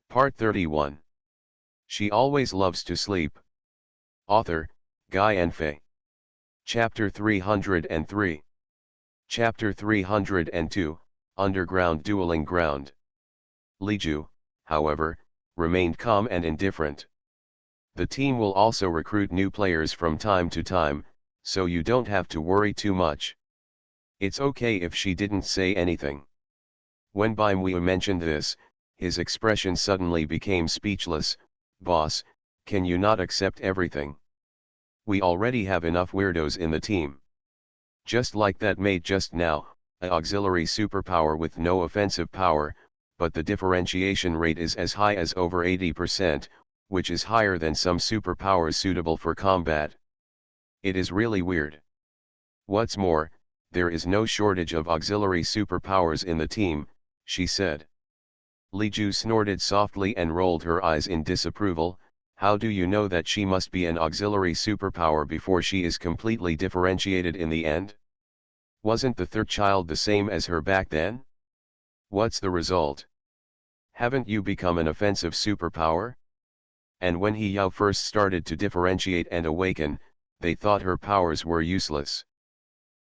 Part 31. She always loves to sleep. Author, Guy and Fay. Chapter 303. Chapter 302, Underground Dueling Ground. Li Ju, however, remained calm and indifferent. The team will also recruit new players from time to time, so you don't have to worry too much. It's okay if she didn't say anything. When Bimwe mentioned this, his expression suddenly became speechless. Boss, can you not accept everything? We already have enough weirdos in the team. Just like that mate just now, an auxiliary superpower with no offensive power, but the differentiation rate is as high as over 80%, which is higher than some superpowers suitable for combat. It is really weird. What's more, there is no shortage of auxiliary superpowers in the team, she said. Li Ju snorted softly and rolled her eyes in disapproval. How do you know that she must be an auxiliary superpower before she is completely differentiated in the end? Wasn't the third child the same as her back then? What's the result? Haven't you become an offensive superpower? And when He Yao first started to differentiate and awaken, they thought her powers were useless.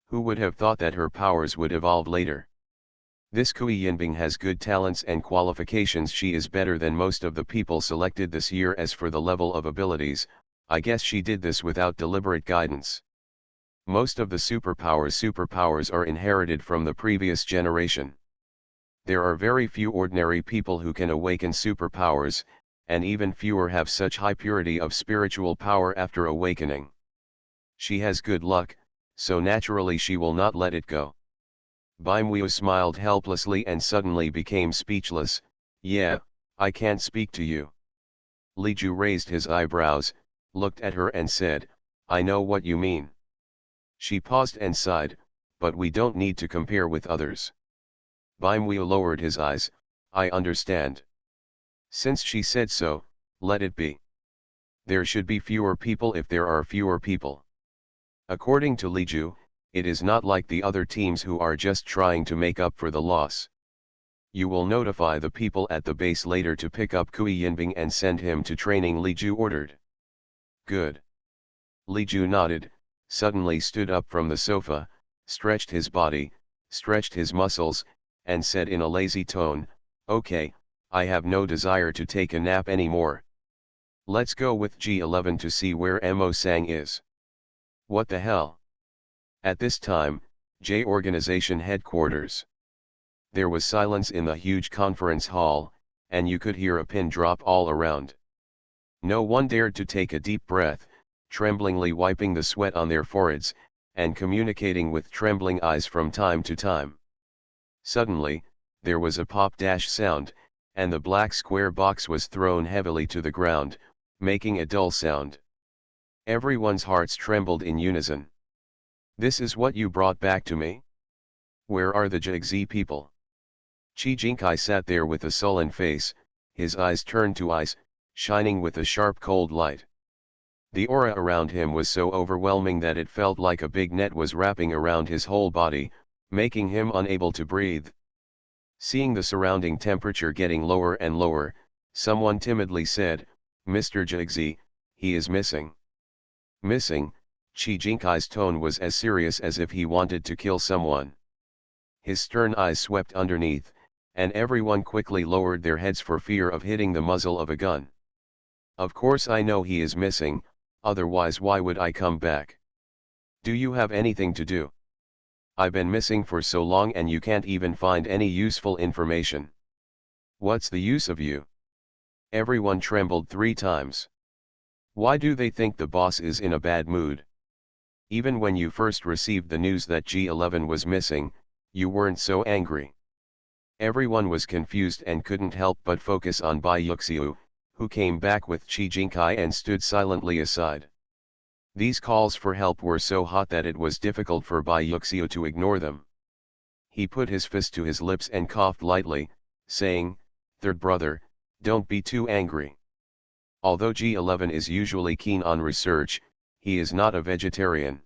Who would have thought that her powers would evolve later? This Kui Yinbing has good talents and qualifications. She is better than most of the people selected this year. As for the level of abilities, I guess she did this without deliberate guidance. Most of the superpowers are inherited from the previous generation. There are very few ordinary people who can awaken superpowers, and even fewer have such high purity of spiritual power after awakening. She has good luck, so naturally she will not let it go. Bimwe smiled helplessly and suddenly became speechless. Yeah, I can't speak to you. Li Ju raised his eyebrows, looked at her and said, I know what you mean. She paused and sighed, but we don't need to compare with others. Bimwe lowered his eyes, I understand. Since she said so, let it be. There should be fewer people if there are fewer people. According to Li Ju, it is not like the other teams who are just trying to make up for the loss. You will notify the people at the base later to pick up Kui Yinbing and send him to training, Li Ju ordered. Good. Li Ju nodded, suddenly stood up from the sofa, stretched his body, stretched his muscles, and said in a lazy tone, Okay, I have no desire to take a nap anymore. Let's go with G11 to see where Mo Sang is. What the hell? At this time, J Organization headquarters. There was silence in the huge conference hall, and you could hear a pin drop all around. No one dared to take a deep breath, tremblingly wiping the sweat on their foreheads, and communicating with trembling eyes from time to time. Suddenly, there was a pop-dash sound, and the black square box was thrown heavily to the ground, making a dull sound. Everyone's hearts trembled in unison. This is what you brought back to me? Where are the Jigzi people? Qi Jinkai sat there with a sullen face, his eyes turned to ice, shining with a sharp cold light. The aura around him was so overwhelming that it felt like a big net was wrapping around his whole body, making him unable to breathe. Seeing the surrounding temperature getting lower and lower, someone timidly said, Mr. Jigzi, he is missing. Missing? Qi Jinkai's tone was as serious as if he wanted to kill someone. His stern eyes swept underneath, and everyone quickly lowered their heads for fear of hitting the muzzle of a gun. Of course I know he is missing, otherwise why would I come back? Do you have anything to do? I've been missing for so long and you can't even find any useful information. What's the use of you? Everyone trembled 3 times. Why do they think the boss is in a bad mood? Even when you first received the news that G11 was missing, you weren't so angry. Everyone was confused and couldn't help but focus on Bai Yuxiu, who came back with Qi Jinkai and stood silently aside. These calls for help were so hot that it was difficult for Bai Yuxiu to ignore them. He put his fist to his lips and coughed lightly, saying, Third brother, don't be too angry. Although G11 is usually keen on research, he is not a vegetarian.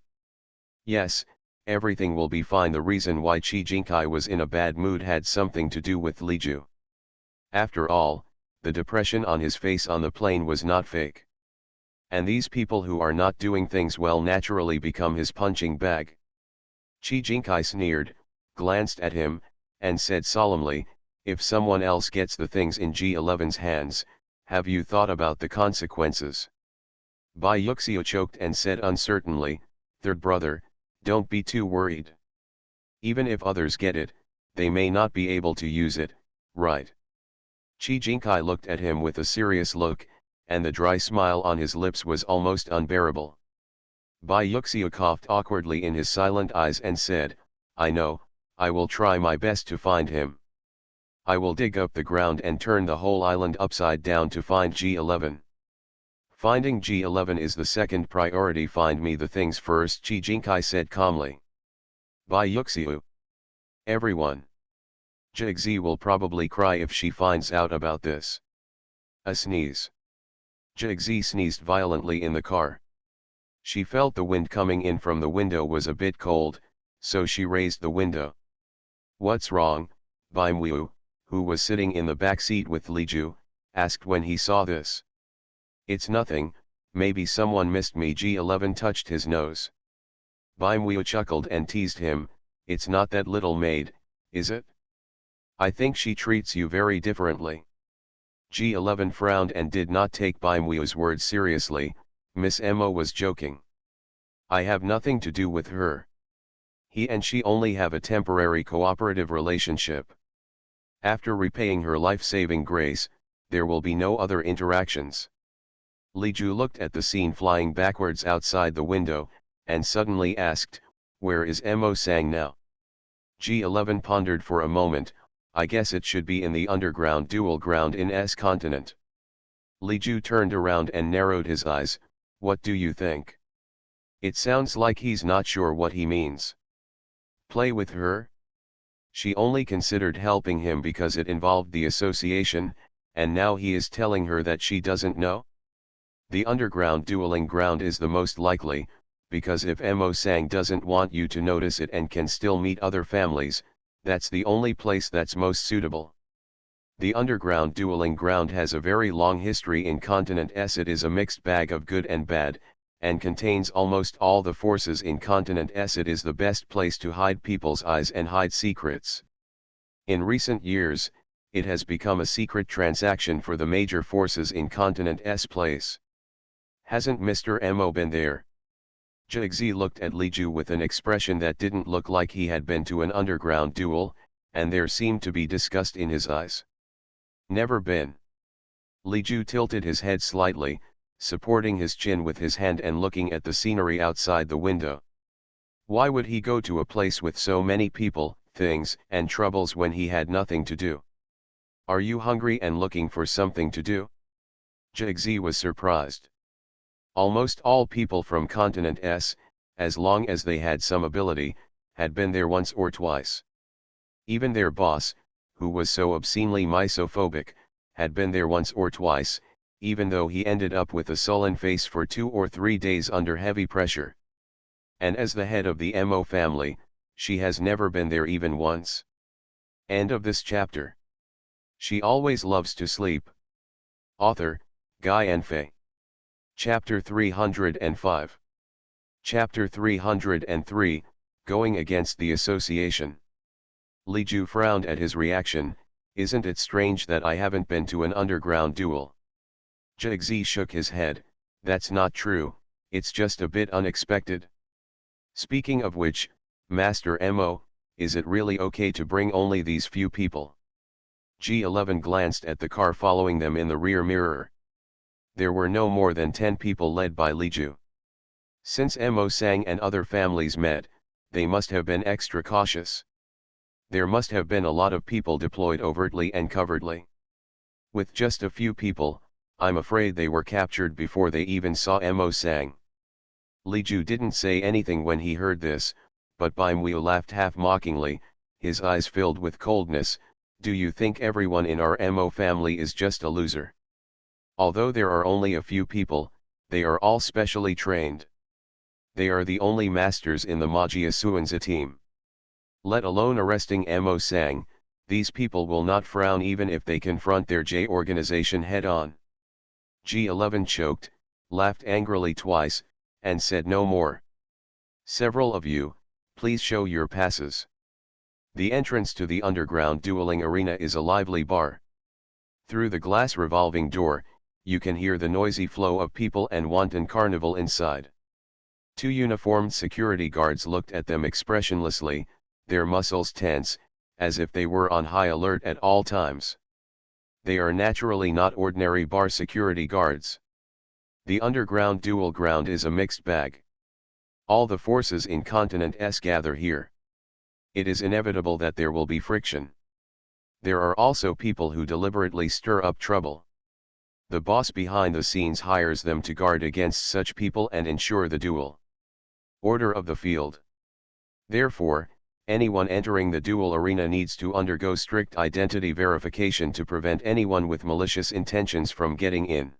Yes, everything will be fine. The reason why Qi Jinkai was in a bad mood had something to do with Li Ju. After all, the depression on his face on the plane was not fake. And these people who are not doing things well naturally become his punching bag. Chi Jinkai sneered, glanced at him, and said solemnly, if someone else gets the things in G11's hands, have you thought about the consequences? Bai Yuxiu choked and said uncertainly, third brother, don't be too worried. Even if others get it, they may not be able to use it, right? Chi Jinkai looked at him with a serious look, and the dry smile on his lips was almost unbearable. Bai Yuxiu coughed awkwardly in his silent eyes and said, I know, I will try my best to find him. I will dig up the ground and turn the whole island upside down to find G11. Finding G11 is the second priority, find me the things first, Chi Jinkai said calmly. Bai Yuxiu. Everyone. Jigzi will probably cry if she finds out about this. A sneeze. Jigzi sneezed violently in the car. She felt the wind coming in from the window was a bit cold, so she raised the window. What's wrong? Bai Mu, who was sitting in the back seat with Li Ju, asked when he saw this. It's nothing, maybe someone missed me. G11 touched his nose. Bai Mu chuckled and teased him, it's not that little maid, is it? I think she treats you very differently. G11 frowned and did not take Bai Mu's words seriously. Miss Emma was joking. I have nothing to do with her. He and she only have a temporary cooperative relationship. After repaying her life-saving grace, there will be no other interactions. Li Ju looked at the scene flying backwards outside the window, and suddenly asked, where is Mo Sang now? G11 pondered for a moment, I guess it should be in the underground dual ground in S continent. Li Ju turned around and narrowed his eyes, what do you think? It sounds like he's not sure what he means. Play with her? She only considered helping him because it involved the association, and now he is telling her that she doesn't know? The underground dueling ground is the most likely, because if Mo Sang doesn't want you to notice it and can still meet other families, that's the only place that's most suitable. The underground dueling ground has a very long history in Continent S. It is a mixed bag of good and bad, and contains almost all the forces in Continent S. It is the best place to hide people's eyes and hide secrets. In recent years, it has become a secret transaction for the major forces in Continent S. place. Hasn't Mr. Mo been there? Jigzi looked at Li Ju with an expression that didn't look like he had been to an underground duel, and there seemed to be disgust in his eyes. Never been. Li Ju tilted his head slightly, supporting his chin with his hand and looking at the scenery outside the window. Why would he go to a place with so many people, things, and troubles when he had nothing to do? Are you hungry and looking for something to do? Jigzi was surprised. Almost all people from Continent S, as long as they had some ability, had been there once or twice. Even their boss, who was so obscenely misophobic, had been there once or twice, even though he ended up with a sullen face for 2 or 3 days under heavy pressure. And as the head of the Mo family, she has never been there even once. End of this chapter. She always loves to sleep. Author, Guy Enfei. Chapter 305. Chapter 303, Going Against the Association. Li Ju frowned at his reaction, isn't it strange that I haven't been to an underground duel? Jigzi shook his head, that's not true, it's just a bit unexpected. Speaking of which, Master Mo, is it really okay to bring only these few people? G11 glanced at the car following them in the rear mirror. There were no more than 10 people led by Li Ju. Since Mo Sang and other families met, they must have been extra cautious. There must have been a lot of people deployed overtly and covertly. With just a few people, I'm afraid they were captured before they even saw Mo Sang. Li Ju didn't say anything when he heard this, but Bai Mu laughed half mockingly, his eyes filled with coldness. Do you think everyone in our Mo family is just a loser? Although there are only a few people, they are all specially trained. They are the only masters in the Magia Suanza team. Let alone arresting Mo Sang, These people will not frown even if they confront their J organization head-on. G11 choked, laughed angrily twice, and said no more. Several of you, please show your passes. The entrance to the underground dueling arena is a lively bar. Through the glass revolving door, you can hear the noisy flow of people and wanton carnival inside. Two uniformed security guards looked at them expressionlessly, their muscles tense, as if they were on high alert at all times. They are naturally not ordinary bar security guards. The underground duel ground is a mixed bag. All the forces in Continent S gather here. It is inevitable that there will be friction. There are also people who deliberately stir up trouble. The boss behind the scenes hires them to guard against such people and ensure the duel. Order of the field. Therefore, anyone entering the duel arena needs to undergo strict identity verification to prevent anyone with malicious intentions from getting in.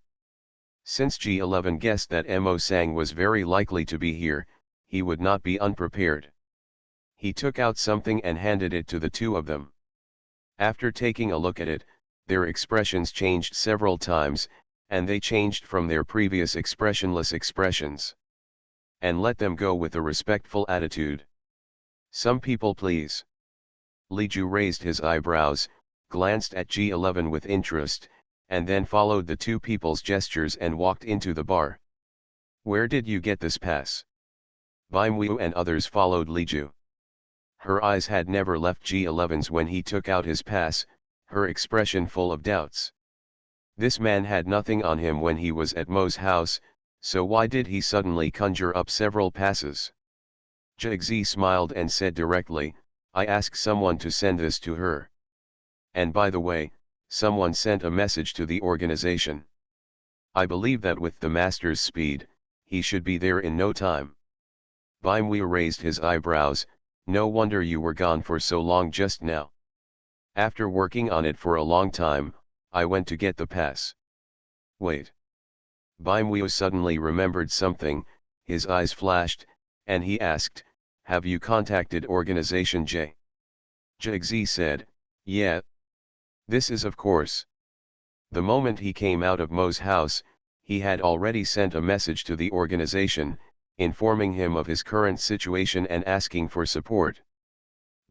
Since G11 guessed that Mo Sang was very likely to be here, he would not be unprepared. He took out something and handed it to the two of them. After taking a look at it, their expressions changed several times, and they changed from their previous expressionless expressions. And let them go with a respectful attitude. Some people please. Li Ju raised his eyebrows, glanced at G11 with interest, and then followed the two people's gestures and walked into the bar. Where did you get this pass? Bimwu and others followed Li Ju. Her eyes had never left G11's when he took out his pass, her expression full of doubts. This man had nothing on him when he was at Mo's house, so why did he suddenly conjure up several passes? Jigzi smiled and said directly, I asked someone to send this to her. And by the way, someone sent a message to the organization. I believe that with the master's speed, he should be there in no time. Bimwe raised his eyebrows, no wonder you were gone for so long just now. After working on it for a long time, I went to get the pass. Wait. Bimwe suddenly remembered something, his eyes flashed, and he asked, have you contacted Organization J? Jigzi said, yeah. This is of course. The moment he came out of Mo's house, he had already sent a message to the organization, informing him of his current situation and asking for support.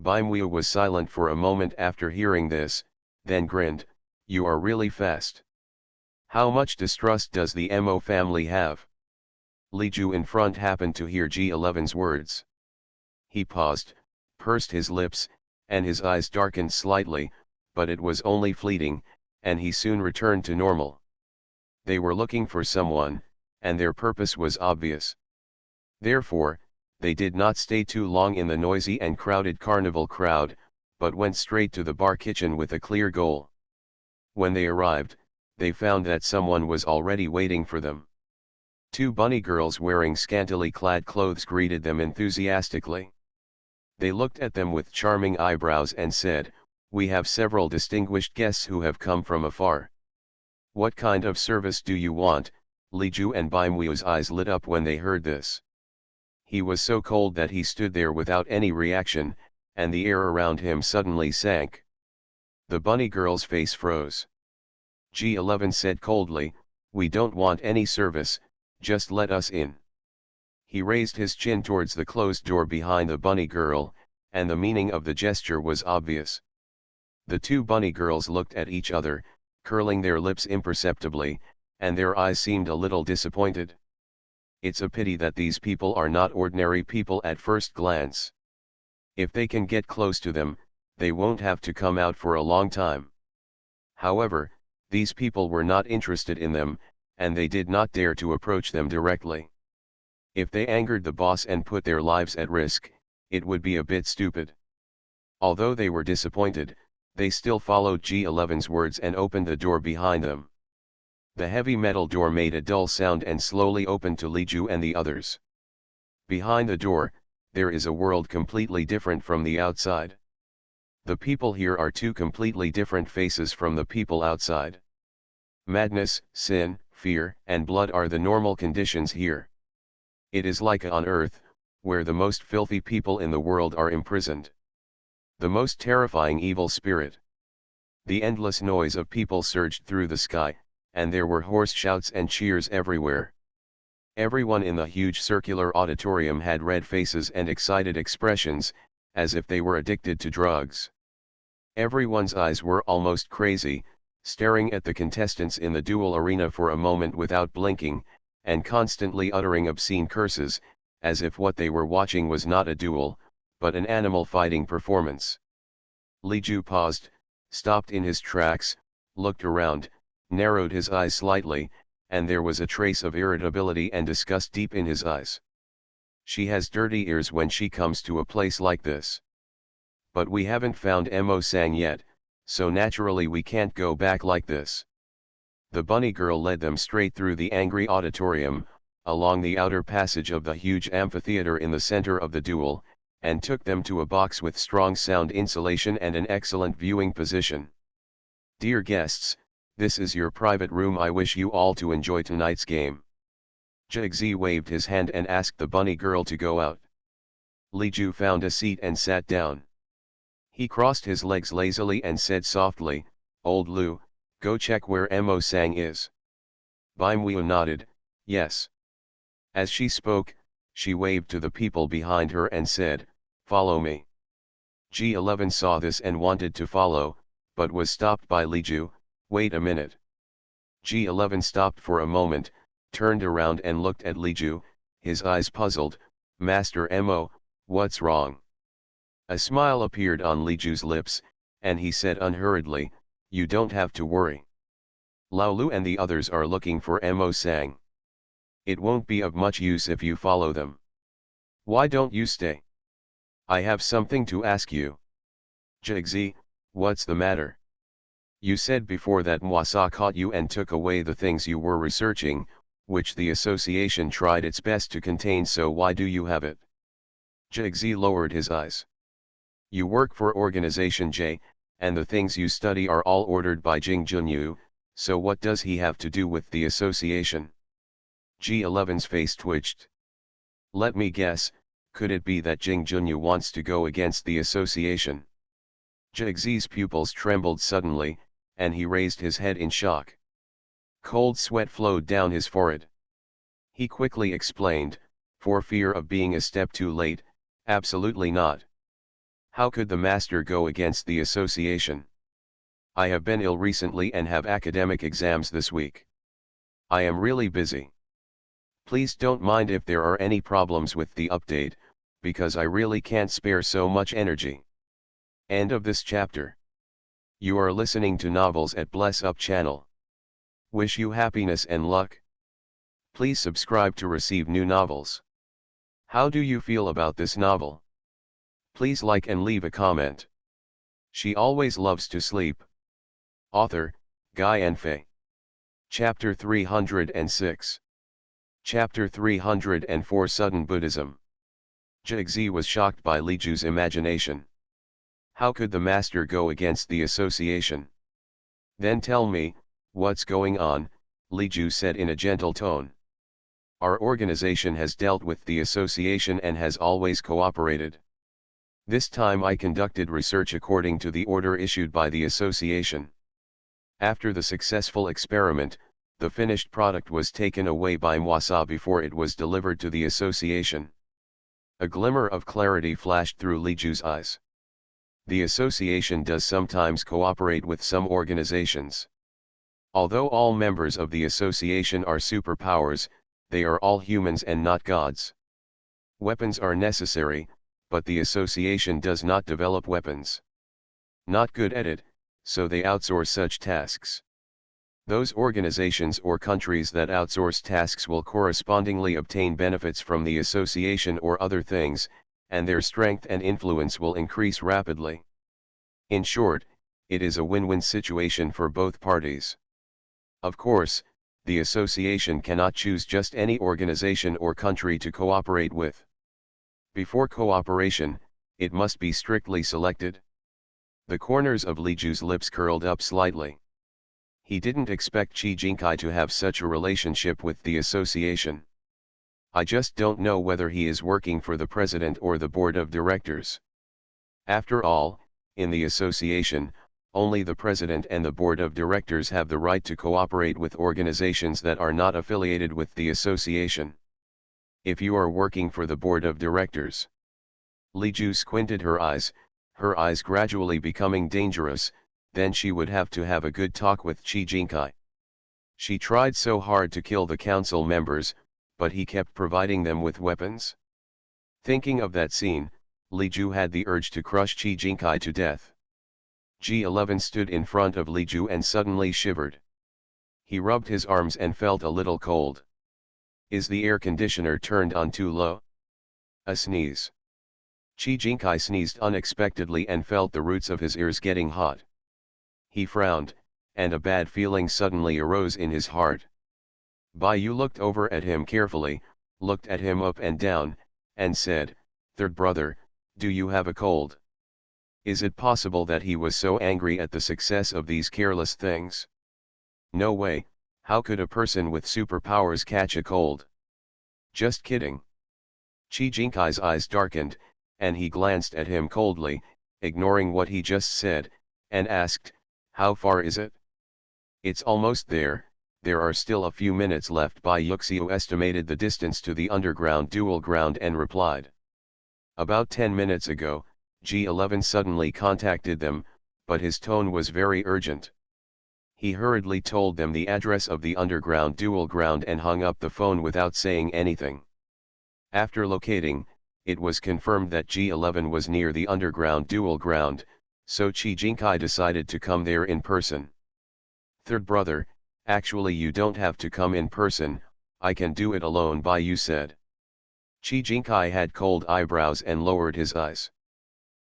Bimwe was silent for a moment after hearing this, then grinned, you are really fast. How much distrust does the Mo family have? Li Ju in front happened to hear G11's words. He paused, pursed his lips, and his eyes darkened slightly, but it was only fleeting, and he soon returned to normal. They were looking for someone, and their purpose was obvious. Therefore, they did not stay too long in the noisy and crowded carnival crowd, but went straight to the bar kitchen with a clear goal. When they arrived, they found that someone was already waiting for them. Two bunny girls wearing scantily clad clothes greeted them enthusiastically. They looked at them with charming eyebrows and said, we have several distinguished guests who have come from afar. What kind of service do you want? Li Ju and Bimwe's eyes lit up when they heard this. He was so cold that he stood there without any reaction, and the air around him suddenly sank. The bunny girl's face froze. G11 said coldly, we don't want any service, just let us in. He raised his chin towards the closed door behind the bunny girl, and the meaning of the gesture was obvious. The two bunny girls looked at each other, curling their lips imperceptibly, and their eyes seemed a little disappointed. It's a pity that these people are not ordinary people at first glance. If they can get close to them, they won't have to come out for a long time. However, these people were not interested in them, and they did not dare to approach them directly. If they angered the boss and put their lives at risk, it would be a bit stupid. Although they were disappointed, they still followed G11's words and opened the door behind them. The heavy metal door made a dull sound and slowly opened to Li Ju and the others. Behind the door, there is a world completely different from the outside. The people here are two completely different faces from the people outside. Madness, sin, fear, and blood are the normal conditions here. It is like on earth, where the most filthy people in the world are imprisoned. The most terrifying evil spirit. The endless noise of people surged through the sky, and there were hoarse shouts and cheers everywhere. Everyone in the huge circular auditorium had red faces and excited expressions, as if they were addicted to drugs. Everyone's eyes were almost crazy, staring at the contestants in the duel arena for a moment without blinking, and constantly uttering obscene curses, as if what they were watching was not a duel, but an animal fighting performance. Li Ju paused, stopped in his tracks, looked around, narrowed his eyes slightly, and there was a trace of irritability and disgust deep in his eyes. She has dirty ears when she comes to a place like this. But we haven't found Mo Sang yet, so naturally we can't go back like this. The bunny girl led them straight through the angry auditorium, along the outer passage of the huge amphitheater in the center of the duel, and took them to a box with strong sound insulation and an excellent viewing position. Dear guests, this is your private room. I wish you all to enjoy tonight's game. Jigzi waved his hand and asked the bunny girl to go out. Li Ju found a seat and sat down. He crossed his legs lazily and said softly, "Old Lu, go check where Mo Sang is." Bim Weo nodded, "Yes." As she spoke, she waved to the people behind her and said, "Follow me." G11 saw this and wanted to follow, but was stopped by Li Ju. "Wait a minute." G11 stopped for a moment, turned around and looked at Li Ju, his eyes puzzled. "Master Mo, what's wrong?" A smile appeared on Li Ju's lips, and he said unhurriedly, "You don't have to worry. Lao Lu and the others are looking for Mo Sang. It won't be of much use if you follow them. Why don't you stay? I have something to ask you." "Jigzi, what's the matter? You said before that Mwasa caught you and took away the things you were researching, which the association tried its best to contain, so why do you have it?" Jigzi lowered his eyes. "You work for Organization J, and the things you study are all ordered by Jing Junyu, so what does he have to do with the association?" G11's face twitched. "Let me guess, could it be that Jing Junyu wants to go against the association?" Jigzi's pupils trembled suddenly, and he raised his head in shock. Cold sweat flowed down his forehead. He quickly explained, for fear of being a step too late, "Absolutely not. How could the master go against the association? I have been ill recently and have academic exams this week. I am really busy. Please don't mind if there are any problems with the update, because I really can't spare so much energy." End of this chapter. You are listening to Novels at Bless Up channel. Wish you happiness and luck. Please subscribe to receive new novels. How do you feel about this novel? Please like and leave a comment. She always loves to sleep. Author, Guy Enfe. Chapter 306. Chapter 304 Sudden Buddhism. Jigzi was shocked by Li Ju's imagination. How could the master go against the association? "Then tell me, what's going on," Li Ju said in a gentle tone. "Our organization has dealt with the association and has always cooperated. This time I conducted research according to the order issued by the association. After the successful experiment, the finished product was taken away by Mwasa before it was delivered to the association." A glimmer of clarity flashed through Li Ju's eyes. The association does sometimes cooperate with some organizations. Although all members of the association are superpowers, they are all humans and not gods. Weapons are necessary, but the association does not develop weapons. Not good at it, so they outsource such tasks. Those organizations or countries that outsource tasks will correspondingly obtain benefits from the association or other things, and their strength and influence will increase rapidly. In short, it is a win-win situation for both parties. Of course, the association cannot choose just any organization or country to cooperate with. Before cooperation, it must be strictly selected. The corners of Li Ju's lips curled up slightly. He didn't expect Qi Jinkai to have such a relationship with the association. "I just don't know whether he is working for the president or the board of directors. After all, in the association, only the president and the board of directors have the right to cooperate with organizations that are not affiliated with the association. If you are working for the board of directors. Li Ju squinted her eyes gradually becoming dangerous, then she would have to have a good talk with Chi Jinkai. She tried so hard to kill the council members, but he kept providing them with weapons. Thinking of that scene, Li Ju had the urge to crush Chi Jinkai to death. G11 stood in front of Li Ju and suddenly shivered. He rubbed his arms and felt a little cold. Is the air conditioner turned on too low? A sneeze. Chi Jinkai sneezed unexpectedly and felt the roots of his ears getting hot. He frowned, and a bad feeling suddenly arose in his heart. Bai Yu looked over at him carefully, looked at him up and down, and said, "Third brother, do you have a cold?" Is it possible that he was so angry at the success of these careless things? No way, how could a person with superpowers catch a cold? Just kidding. Chi Jinkai's eyes darkened, and he glanced at him coldly, ignoring what he just said, and asked, "How far is it?" "It's almost there are still a few minutes left." Bai Yuxiu estimated the distance to the underground dual ground and replied. About 10 minutes ago, G11 suddenly contacted them, but his tone was very urgent. He hurriedly told them the address of the underground dual ground and hung up the phone without saying anything. After locating, it was confirmed that G11 was near the underground dual ground, so Chi Jinkai decided to come there in person. "Third brother, actually you don't have to come in person, I can do it alone," Bai Yu said. Chi Jinkai had cold eyebrows and lowered his eyes.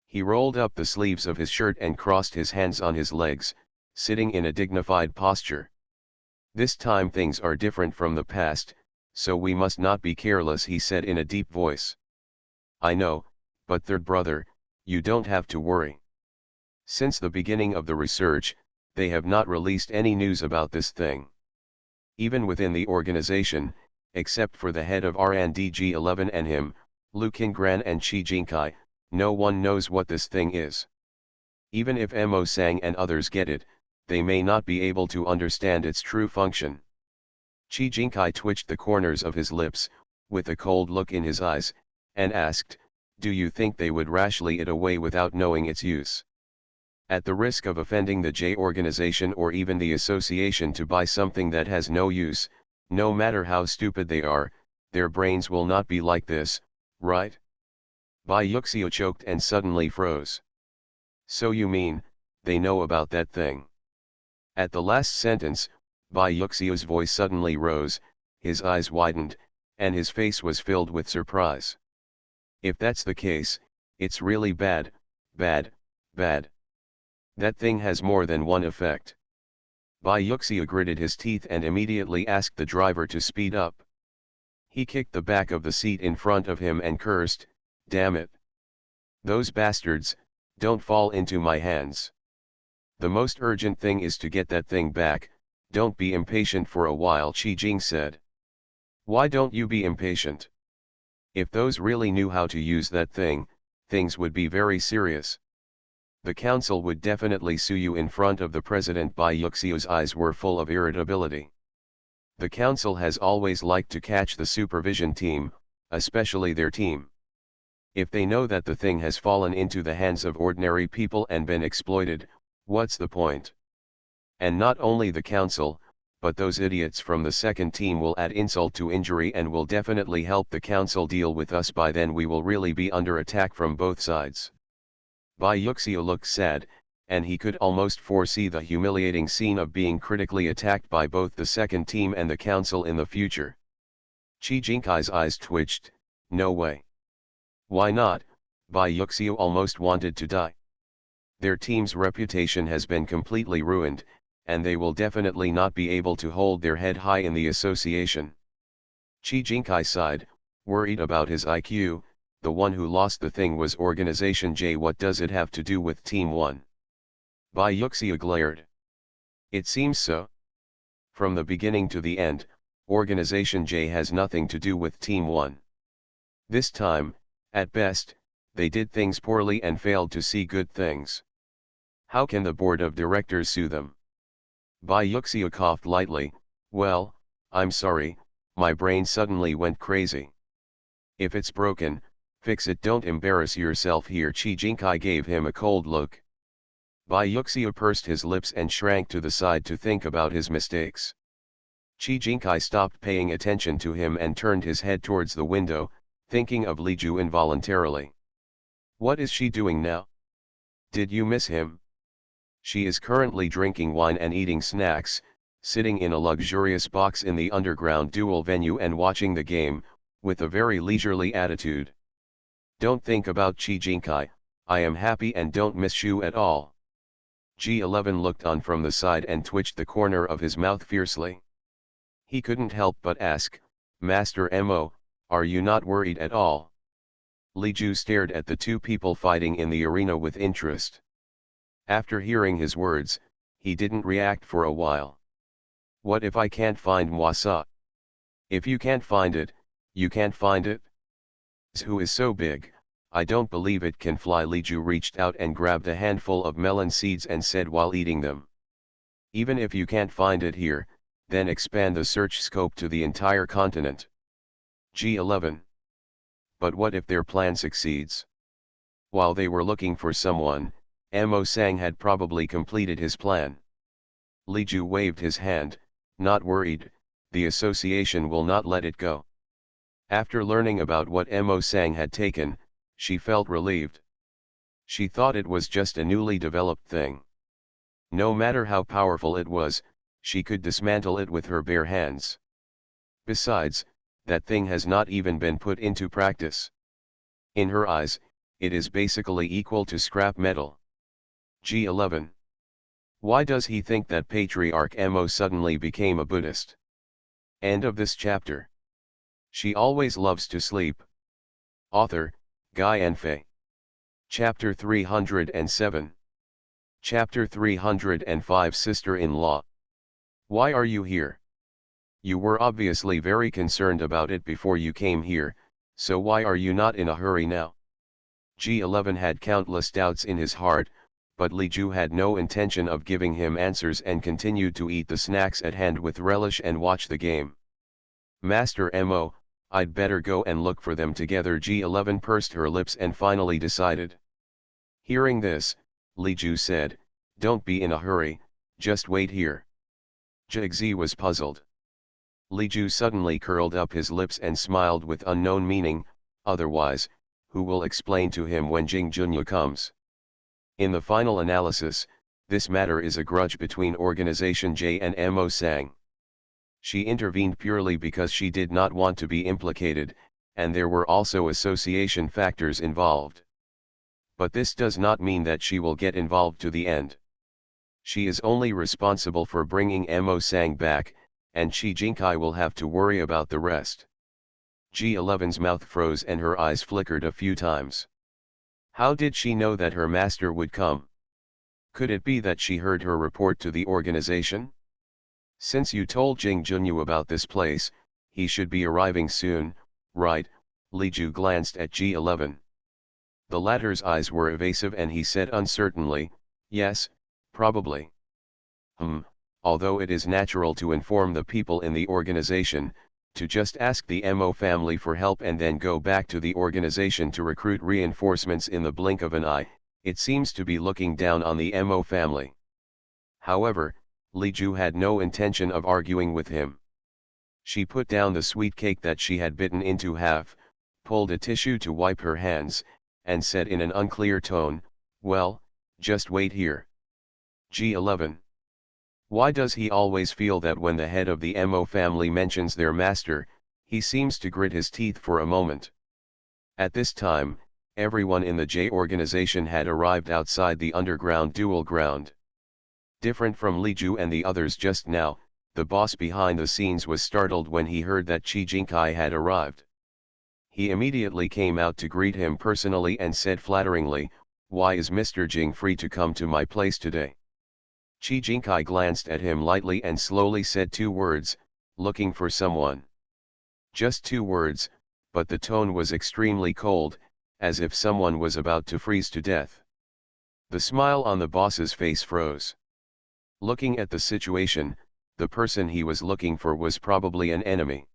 He rolled up the sleeves of his shirt and crossed his hands on his legs, sitting in a dignified posture. "This time things are different from the past, so we must not be careless," he said in a deep voice. "I know, but third brother, you don't have to worry. Since the beginning of the research, they have not released any news about this thing. Even within the organization, except for the head of R&D G11 and him, Lu Qinggran and Chi Jinkai, no one knows what this thing is. Even if Mo Sang and others get it, they may not be able to understand its true function." Chi Jinkai twitched the corners of his lips, with a cold look in his eyes, and asked, "Do you think they would rashly it away without knowing its use? At the risk of offending the J organization or even the association to buy something that has no use, no matter how stupid they are, their brains will not be like this, right?" Bai Yuxiu choked and suddenly froze. "So you mean, they know about that thing?" At the last sentence, Bai Yuxiu's voice suddenly rose, his eyes widened, and his face was filled with surprise. "If that's the case, it's really bad, bad, bad. That thing has more than one effect." Bai Yuxiu gritted his teeth and immediately asked the driver to speed up. He kicked the back of the seat in front of him and cursed, "Damn it! Those bastards, don't fall into my hands. The most urgent thing is to get that thing back, don't be impatient for a while," Chi Jing said. "Why don't you be impatient? If those really knew how to use that thing, things would be very serious. The council would definitely sue you in front of the president." Bai Yuxiu's eyes were full of irritability. The council has always liked to catch the supervision team, especially their team. If they know that the thing has fallen into the hands of ordinary people and been exploited, what's the point? And not only the council, but those idiots from the second team will add insult to injury and will definitely help the council deal with us. By then we will really be under attack from both sides. Bai Yuxiu looked sad, and he could almost foresee the humiliating scene of being critically attacked by both the second team and the council in the future. Chi Jinkai's eyes twitched. No way. Why not? Bai Yuxiu almost wanted to die. Their team's reputation has been completely ruined, and they will definitely not be able to hold their head high in the association. Chi Jinkai sighed, worried about his IQ. The one who lost the thing was Organization J. What does it have to do with Team 1? Bai Yuxiu glared. It seems so. From the beginning to the end, Organization J has nothing to do with Team 1. This time, at best, they did things poorly and failed to see good things. How can the board of directors sue them? Bai Yuxia coughed lightly. Well, I'm sorry, my brain suddenly went crazy. If it's broken, fix it, don't embarrass yourself here. Qi Jinkai gave him a cold look. Bai Yuxia pursed his lips and shrank to the side to think about his mistakes. Qi Jinkai stopped paying attention to him and turned his head towards the window, thinking of Li Ju involuntarily. What is she doing now? Did you miss him? She is currently drinking wine and eating snacks, sitting in a luxurious box in the underground duel venue and watching the game, with a very leisurely attitude. Don't think about Qi Jinkai, I am happy and don't miss you at all. G11 looked on from the side and twitched the corner of his mouth fiercely. He couldn't help but ask, Master Mo, are you not worried at all? Li Ju stared at the two people fighting in the arena with interest. After hearing his words, he didn't react for a while. What if I can't find Mwasa? If you can't find it, you can't find it? Who is so big, I don't believe it can fly. Li Ju reached out and grabbed a handful of melon seeds and said while eating them. Even if you can't find it here, then expand the search scope to the entire continent. G11. But what if their plan succeeds? While they were looking for someone, Mo Sang had probably completed his plan. Li Ju waved his hand, not worried, the association will not let it go. After learning about what Mo Sang had taken, she felt relieved. She thought it was just a newly developed thing. No matter how powerful it was, she could dismantle it with her bare hands. Besides, that thing has not even been put into practice. In her eyes, it is basically equal to scrap metal. G11. Why does he think that Patriarch Mo suddenly became a Buddhist? End of this chapter. She always loves to sleep. Author, Guy Enfe. Chapter 307. Chapter 305. Sister-in-law. Why are you here? You were obviously very concerned about it before you came here, so why are you not in a hurry now? G11 had countless doubts in his heart, but Li Ju had no intention of giving him answers and continued to eat the snacks at hand with relish and watch the game. Master Mo, I'd better go and look for them together. G11 pursed her lips and finally decided. Hearing this, Li Ju said, don't be in a hurry, just wait here. Jigzi was puzzled. Li Ju suddenly curled up his lips and smiled with unknown meaning, otherwise, who will explain to him when Jing Junyu comes? In the final analysis, this matter is a grudge between Organization J and Mo Sang. She intervened purely because she did not want to be implicated, and there were also association factors involved. But this does not mean that she will get involved to the end. She is only responsible for bringing Mo Sang back, and Qi Jinkai will have to worry about the rest. G11's mouth froze and her eyes flickered a few times. How did she know that her master would come? Could it be that she heard her report to the organization? Since you told Jing Junyu about this place, he should be arriving soon, right? Li Ju glanced at G11. The latter's eyes were evasive and he said uncertainly, yes, probably. Although it is natural to inform the people in the organization, to just ask the Mo family for help and then go back to the organization to recruit reinforcements in the blink of an eye, it seems to be looking down on the Mo family. However, Li Ju had no intention of arguing with him. She put down the sweet cake that she had bitten into half, pulled a tissue to wipe her hands, and said in an unclear tone, well, just wait here. G11. Why does he always feel that when the head of the Mo family mentions their master, he seems to grit his teeth for a moment? At this time, everyone in the J organization had arrived outside the underground duel ground. Different from Li Ju and the others just now, the boss behind the scenes was startled when he heard that Qi Jinkai had arrived. He immediately came out to greet him personally and said flatteringly, why is Mr. Jing free to come to my place today? Qi Jinkai glanced at him lightly and slowly said two words, looking for someone. Just two words, but the tone was extremely cold, as if someone was about to freeze to death. The smile on the boss's face froze. Looking at the situation, the person he was looking for was probably an enemy.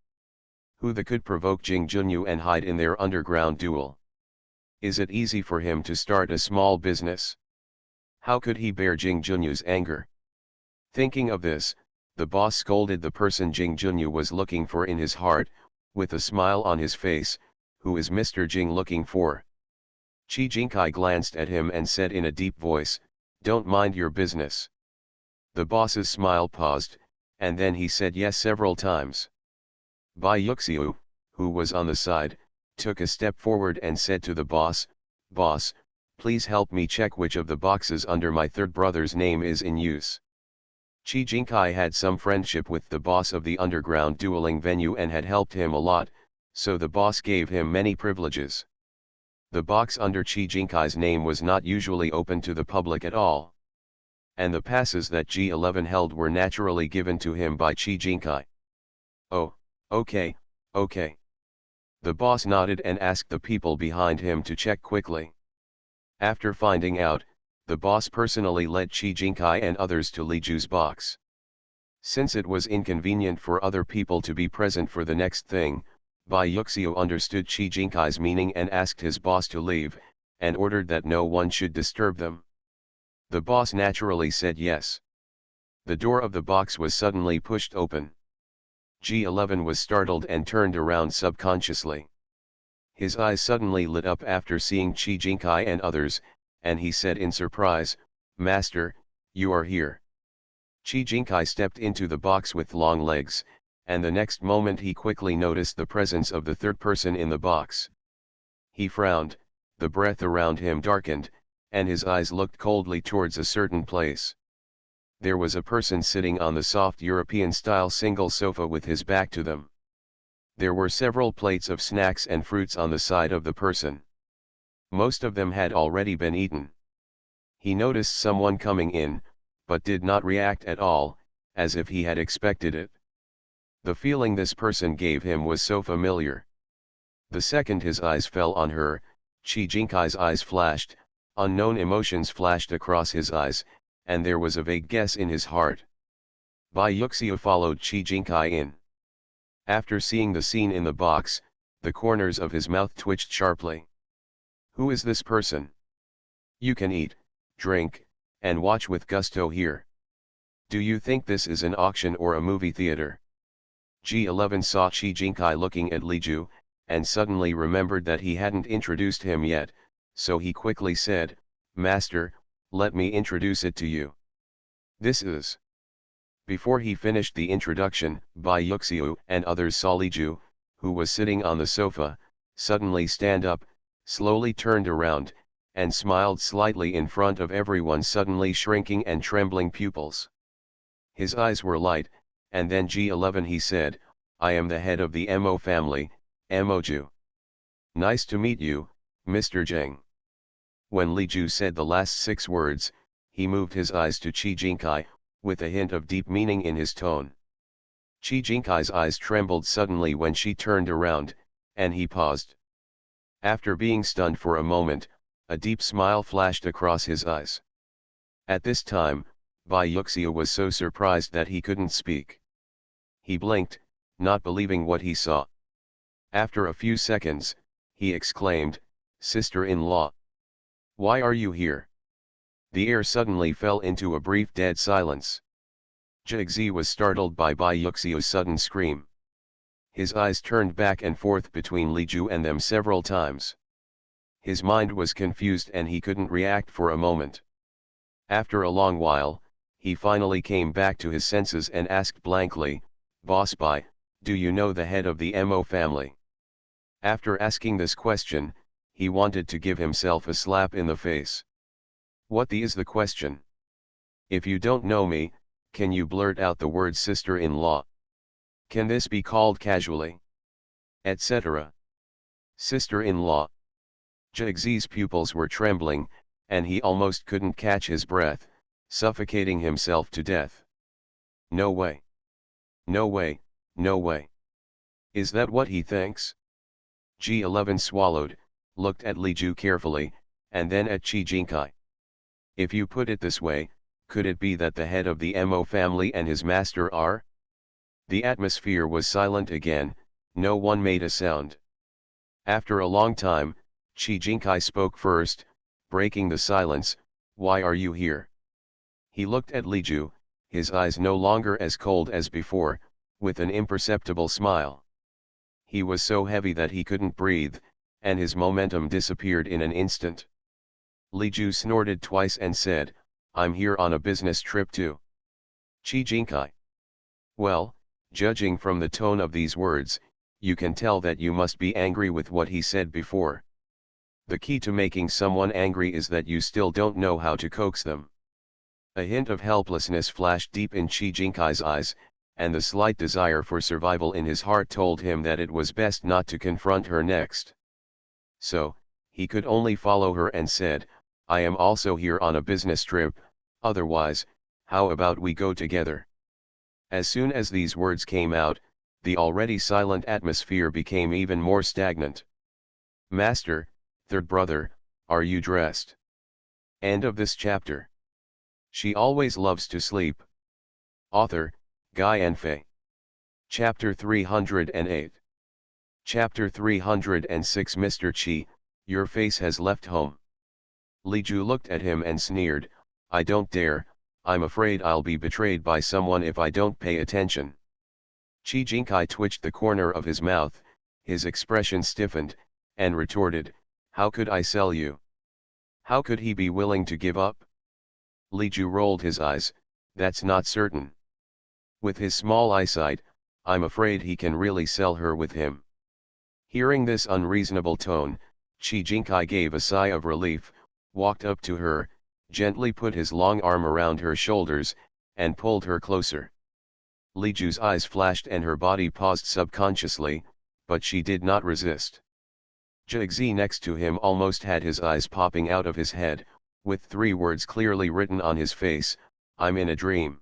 Who the could provoke Jing Junyu and hide in their underground duel? Is it easy for him to start a small business? How could he bear Jing Junyu's anger? Thinking of this, the boss scolded the person Jing Junyu was looking for in his heart, with a smile on his face, "Who is Mr. Jing looking for?" Chi Jinkai glanced at him and said in a deep voice, "Don't mind your business." The boss's smile paused, and then he said yes several times. Bai Yuxiu, who was on the side, took a step forward and said to the boss, "Boss, please help me check which of the boxes under my third brother's name is in use." Chi Jinkai had some friendship with the boss of the underground dueling venue and had helped him a lot, so the boss gave him many privileges. The box under Chi Jinkai's name was not usually open to the public at all. And the passes that G11 held were naturally given to him by Chi Jinkai. "Oh, okay, okay." The boss nodded and asked the people behind him to check quickly. After finding out, the boss personally led Chi Jinkai and others to Li Ju's box. Since it was inconvenient for other people to be present for the next thing, Bai Yuxiu understood Chi Jinkai's meaning and asked his boss to leave, and ordered that no one should disturb them. The boss naturally said yes. The door of the box was suddenly pushed open. G11 was startled and turned around subconsciously. His eyes suddenly lit up after seeing Chi Jinkai and others, and he said in surprise, "Master, you are here." Chi Jinkai stepped into the box with long legs, and the next moment he quickly noticed the presence of the third person in the box. He frowned, the breath around him darkened, and his eyes looked coldly towards a certain place. There was a person sitting on the soft European-style single sofa with his back to them. There were several plates of snacks and fruits on the side of the person. Most of them had already been eaten. He noticed someone coming in, but did not react at all, as if he had expected it. The feeling this person gave him was so familiar. The second his eyes fell on her, Chi Jinkai's eyes flashed, unknown emotions flashed across his eyes, and there was a vague guess in his heart. Bai Yuxiu followed Chi Jinkai in. After seeing the scene in the box, the corners of his mouth twitched sharply. Who is this person? You can eat, drink, and watch with gusto here. Do you think this is an auction or a movie theater? G11 saw Chi Jinkai looking at Li Ju, and suddenly remembered that he hadn't introduced him yet, so he quickly said, "Master, let me introduce it to you. This is..." Before he finished the introduction, Bai Yuxiu and others saw Li Ju, who was sitting on the sofa, suddenly stand up, slowly turned around, and smiled slightly in front of everyone, suddenly shrinking and trembling pupils. His eyes were light, and then G11 he said, "I am the head of the Mo family, Mo Ju. Nice to meet you, Mr. Zheng." When Li Ju said the last 6 words, he moved his eyes to Chi Jinkai, with a hint of deep meaning in his tone. Chi Jinkai's eyes trembled suddenly when she turned around, and he paused. After being stunned for a moment, a deep smile flashed across his eyes. At this time, Bai Yuxiu was so surprised that he couldn't speak. He blinked, not believing what he saw. After a few seconds, he exclaimed, "Sister-in-law. Why are you here?" The air suddenly fell into a brief dead silence. Jigzi was startled by Bai Yuxiu's sudden scream. His eyes turned back and forth between Li Ju and them several times. His mind was confused and he couldn't react for a moment. After a long while, he finally came back to his senses and asked blankly, "Boss Bai, do you know the head of the Mo family?" After asking this question, he wanted to give himself a slap in the face. What is the question? If you don't know me, can you blurt out the word sister-in-law? Can this be called casually? Etc. Sister-in-law. Jigzi's pupils were trembling, and he almost couldn't catch his breath, suffocating himself to death. No way. No way, no way. Is that what he thinks? G11 swallowed, looked at Li Ju carefully, and then at Chi Jinkai. If you put it this way, could it be that the head of the Mo family and his master are? The atmosphere was silent again, no one made a sound. After a long time, Chi Jinkai spoke first, breaking the silence. Why are you here? He looked at Li Ju, his eyes no longer as cold as before, with an imperceptible smile. He was so heavy that he couldn't breathe, and his momentum disappeared in an instant. Li Ju snorted twice and said, I'm here on a business trip too. Chi Jinkai. Well, judging from the tone of these words, you can tell that you must be angry with what he said before. The key to making someone angry is that you still don't know how to coax them. A hint of helplessness flashed deep in Chi Jinkai's eyes, and the slight desire for survival in his heart told him that it was best not to confront her next. So, he could only follow her and said, I am also here on a business trip, otherwise, how about we go together? As soon as these words came out, the already silent atmosphere became even more stagnant. Master, third brother, are you dressed? End of this chapter. She always loves to sleep. Author, Guy and Fei. Chapter 308. Chapter 306. Mr. Chi, your face has left home. Li Ju looked at him and sneered, I don't dare, I'm afraid I'll be betrayed by someone if I don't pay attention. Chi Jinkai twitched the corner of his mouth, his expression stiffened, and retorted, how could I sell you? How could he be willing to give up? Li Ju rolled his eyes, that's not certain. With his small eyesight, I'm afraid he can really sell her with him. Hearing this unreasonable tone, Chi Jinkai gave a sigh of relief, walked up to her, gently put his long arm around her shoulders, and pulled her closer. Li Ju's eyes flashed and her body paused subconsciously, but she did not resist. Zhigzi next to him almost had his eyes popping out of his head, with 3 words clearly written on his face, I'm in a dream.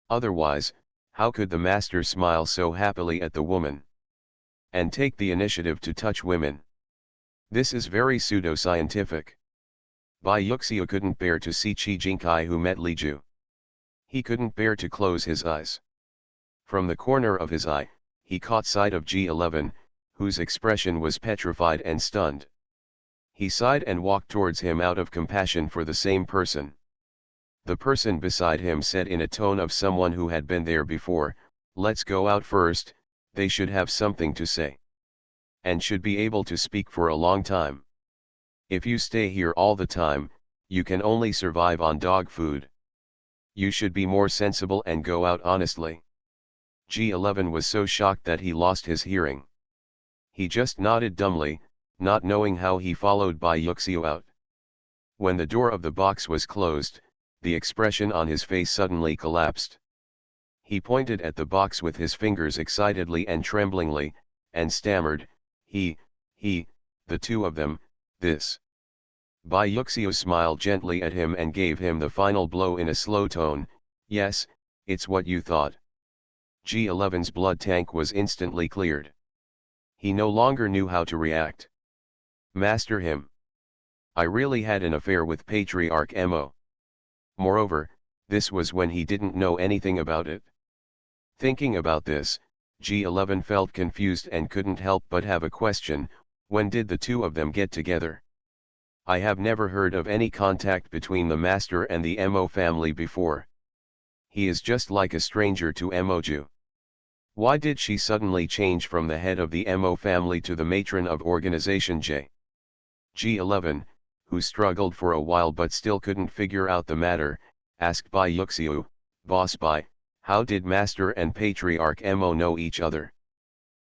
Otherwise, how could the master smile so happily at the woman? And take the initiative to touch women. This is very pseudo-scientific. Bai Yuxiu couldn't bear to see Chi Jinkai who met Li Ju. He couldn't bear to close his eyes. From the corner of his eye, he caught sight of G11, whose expression was petrified and stunned. He sighed and walked towards him out of compassion for the same person. The person beside him said in a tone of someone who had been there before, let's go out first, they should have something to say. And should be able to speak for a long time. If you stay here all the time, you can only survive on dog food. You should be more sensible and go out honestly. G11 was so shocked that he lost his hearing. He just nodded dumbly, not knowing how he followed Bai Yuxiu out. When the door of the box was closed, the expression on his face suddenly collapsed. He pointed at the box with his fingers excitedly and tremblingly, and stammered, the 2 of them, this. Bai Yuxiu smiled gently at him and gave him the final blow in a slow tone, yes, it's what you thought. G11's blood tank was instantly cleared. He no longer knew how to react. Master him. I really had an affair with Patriarch Mo. Moreover, this was when he didn't know anything about it. Thinking about this, G11 felt confused and couldn't help but have a question, when did the 2 of them get together? I have never heard of any contact between the master and the Mo family before. He is just like a stranger to Moju. Why did she suddenly change from the head of the Mo family to the matron of Organization J? G11, who struggled for a while but still couldn't figure out the matter, asked Bai Yuxiu, Boss Bai, how did Master and Patriarch Mo know each other?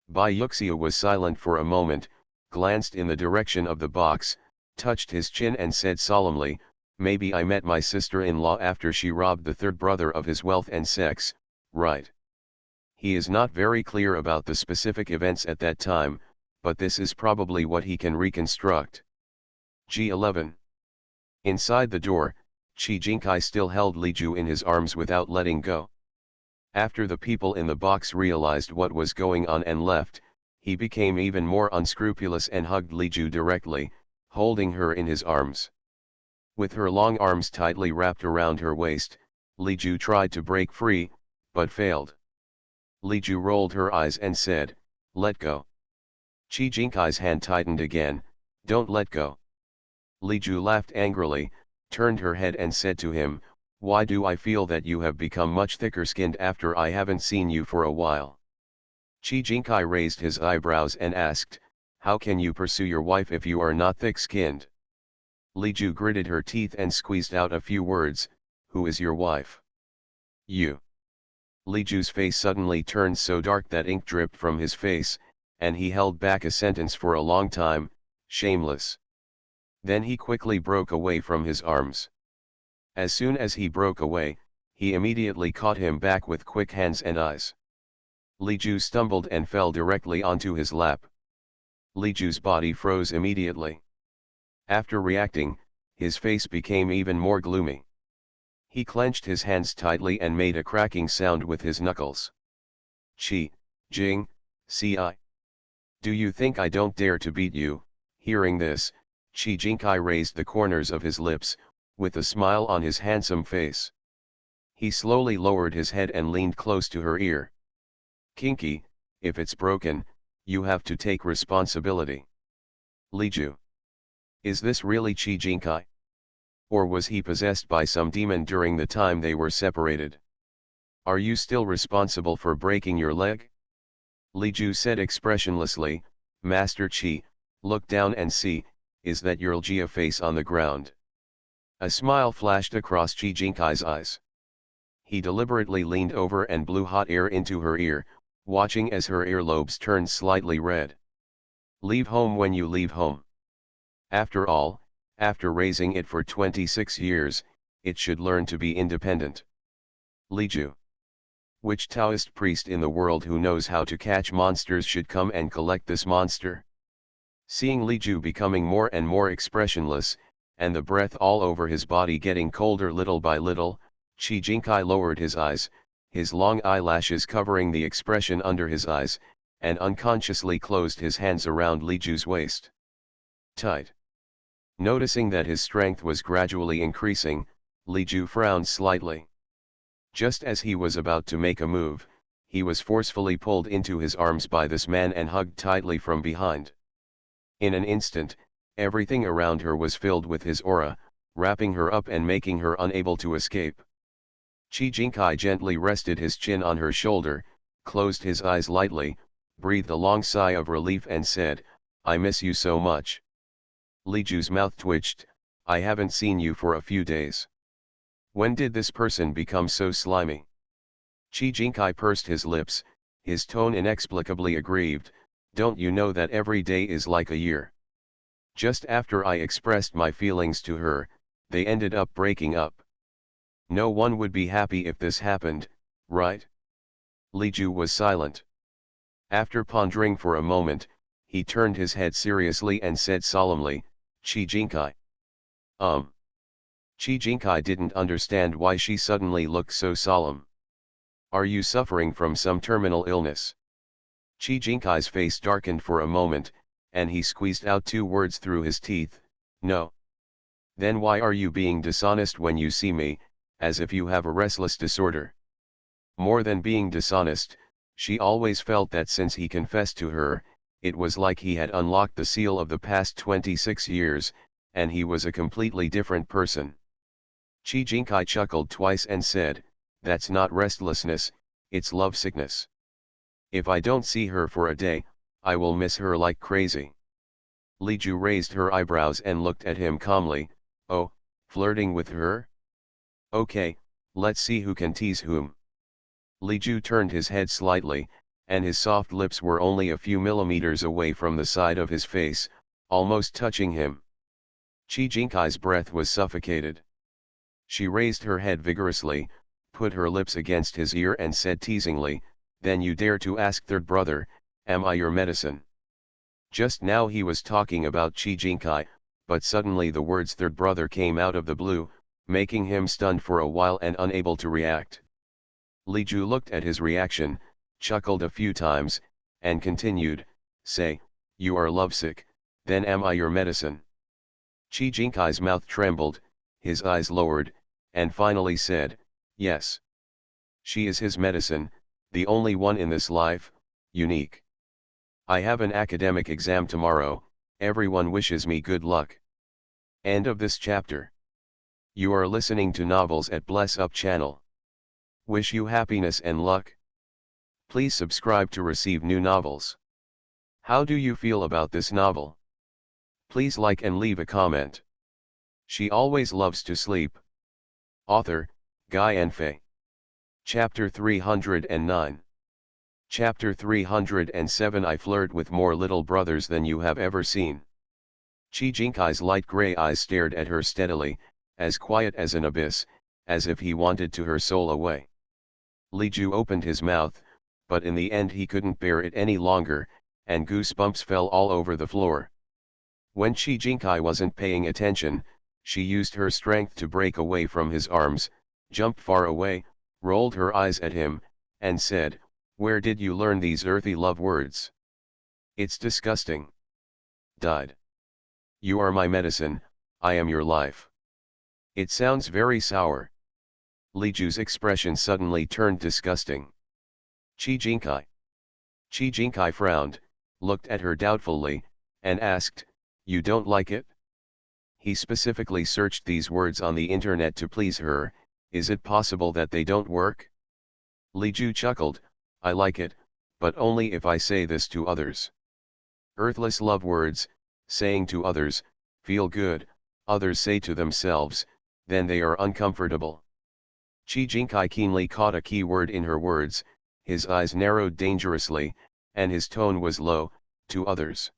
Bai Yuxiu was silent for a moment, glanced in the direction of the box, touched his chin and said solemnly, maybe I met my sister-in-law after she robbed the 3rd brother of his wealth and sex, right? He is not very clear about the specific events at that time, but this is probably what he can reconstruct. G11. Inside the door, Chi Jinkai still held Li Ju in his arms without letting go. After the people in the box realized what was going on and left, he became even more unscrupulous and hugged Li Ju directly, holding her in his arms. With her long arms tightly wrapped around her waist, Li Ju tried to break free, but failed. Li Ju rolled her eyes and said, "Let go." Chi Jinkai's hand tightened again, "Don't let go." Li Ju laughed angrily, turned her head and said to him, "Why do I feel that you have become much thicker skinned after I haven't seen you for a while?" Chi Jinkai raised his eyebrows and asked, "How can you pursue your wife if you are not thick-skinned?" Li Ju gritted her teeth and squeezed out a few words, "Who is your wife?" "You." Li Ju's face suddenly turned so dark that ink dripped from his face, and he held back a sentence for a long time, "Shameless." Then he quickly broke away from his arms. As soon as he broke away, he immediately caught him back with quick hands and eyes. Li Ju stumbled and fell directly onto his lap. Li Ju's body froze immediately. After reacting, his face became even more gloomy. He clenched his hands tightly and made a cracking sound with his knuckles. "Chi, Jing, Ci. Do you think I don't dare to beat you?" Hearing this, Chi Jinkai raised the corners of his lips, with a smile on his handsome face. He slowly lowered his head and leaned close to her ear. "Kinky, if it's broken, you have to take responsibility." "Li Ju. Is this really Chi Jinkai? Or was he possessed by some demon during the time they were separated? Are you still responsible for breaking your leg?" Li Ju said expressionlessly, "Master Chi, look down and see, is that your Jia face on the ground?" A smile flashed across Chi Jinkai's eyes. He deliberately leaned over and blew hot air into her ear, watching as her earlobes turned slightly red. "Leave home when you leave home. After all, after raising it for 26 years, it should learn to be independent." Li Ju. Which Taoist priest in the world who knows how to catch monsters should come and collect this monster? Seeing Li Ju becoming more and more expressionless, and the breath all over his body getting colder little by little, Chi Jinkai lowered his eyes, his long eyelashes covering the expression under his eyes, and unconsciously closed his hands around Li Ju's waist. Tight. Noticing that his strength was gradually increasing, Li Ju frowned slightly. Just as he was about to make a move, he was forcefully pulled into his arms by this man and hugged tightly from behind. In an instant, everything around her was filled with his aura, wrapping her up and making her unable to escape. Chi Jinkai gently rested his chin on her shoulder, closed his eyes lightly, breathed a long sigh of relief and said, "I miss you so much." Li Ju's mouth twitched, "I haven't seen you for a few days. When did this person become so slimy?" Chi Jinkai pursed his lips, his tone inexplicably aggrieved, "Don't you know that every day is like a year? Just after I expressed my feelings to her, they ended up breaking up. No one would be happy if this happened, right?" Li Ju was silent. After pondering for a moment, he turned his head seriously and said solemnly, "Chi Jinkai." Chi Jinkai didn't understand why she suddenly looked so solemn. "Are you suffering from some terminal illness?" Chi Jinkai's face darkened for a moment, and he squeezed out two words through his teeth, "No." "Then why are you being dishonest when you see me, as if you have a restless disorder?" More than being dishonest, she always felt that since he confessed to her, it was like he had unlocked the seal of the past 26 years, and he was a completely different person. Chi Jinkai chuckled twice and said, "That's not restlessness, it's lovesickness. If I don't see her for a day, I will miss her like crazy." Li Ju raised her eyebrows and looked at him calmly, "Oh, flirting with her? Okay, let's see who can tease whom." Li Ju turned his head slightly, and his soft lips were only a few millimeters away from the side of his face, almost touching him. Chi Jinkai's breath was suffocated. She raised her head vigorously, put her lips against his ear and said teasingly, "Then you dare to ask third brother, am I your medicine?" Just now he was talking about Chi Jinkai, but suddenly the words third brother came out of the blue, making him stunned for a while and unable to react. Li Ju looked at his reaction, chuckled a few times, and continued, "Say, you are lovesick, then am I your medicine?" Chi Jinkai's mouth trembled, his eyes lowered, and finally said, yes. She is his medicine, the only one in this life, unique. I have an academic exam tomorrow, everyone wishes me good luck. End of this chapter. You are listening to Novels at Bless Up channel. Wish you happiness and luck. Please subscribe to receive new novels. How do you feel about this novel? Please like and leave a comment. She always loves to sleep. Author, Guy and Faye. Chapter 309. Chapter 307. I flirt with more little brothers than you have ever seen. Chi Jinkai's light gray eyes stared at her steadily, as quiet as an abyss, as if he wanted to her soul away. Li Ju opened his mouth, but in the end he couldn't bear it any longer, and goosebumps fell all over the floor. When Chi Jinkai wasn't paying attention, she used her strength to break away from his arms, jumped far away, rolled her eyes at him, and said, "Where did you learn these earthy love words? It's disgusting." Died. You are my medicine, I am your life. It sounds very sour. Li Ju's expression suddenly turned disgusting. Chi Jinkai. Chi Jinkai frowned, looked at her doubtfully, and asked, "You don't like it?" He specifically searched these words on the internet to please her, is it possible that they don't work? Li Ju chuckled, "I like it, but only if I say this to others. Earthless love words, saying to others, feel good, others say to themselves, then they are uncomfortable." Chi Jinkai keenly caught a key word in her words, his eyes narrowed dangerously, and his tone was low, "to others.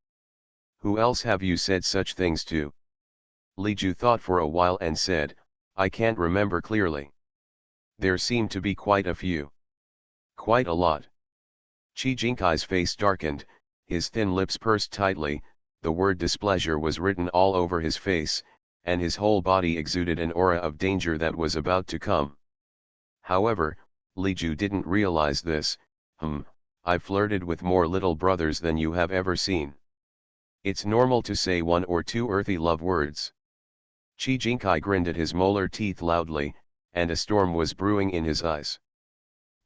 Who else have you said such things to?" Li Ju thought for a while and said, "I can't remember clearly. There seem to be quite a few. Quite a lot." Chi Jinkai's face darkened, his thin lips pursed tightly, the word displeasure was written all over his face, and his whole body exuded an aura of danger that was about to come. However, Li Ju didn't realize this. I've flirted with more little brothers than you have ever seen. It's normal to say one or two earthy love words." Chi Jinkai grinned at his molar teeth loudly, and a storm was brewing in his eyes.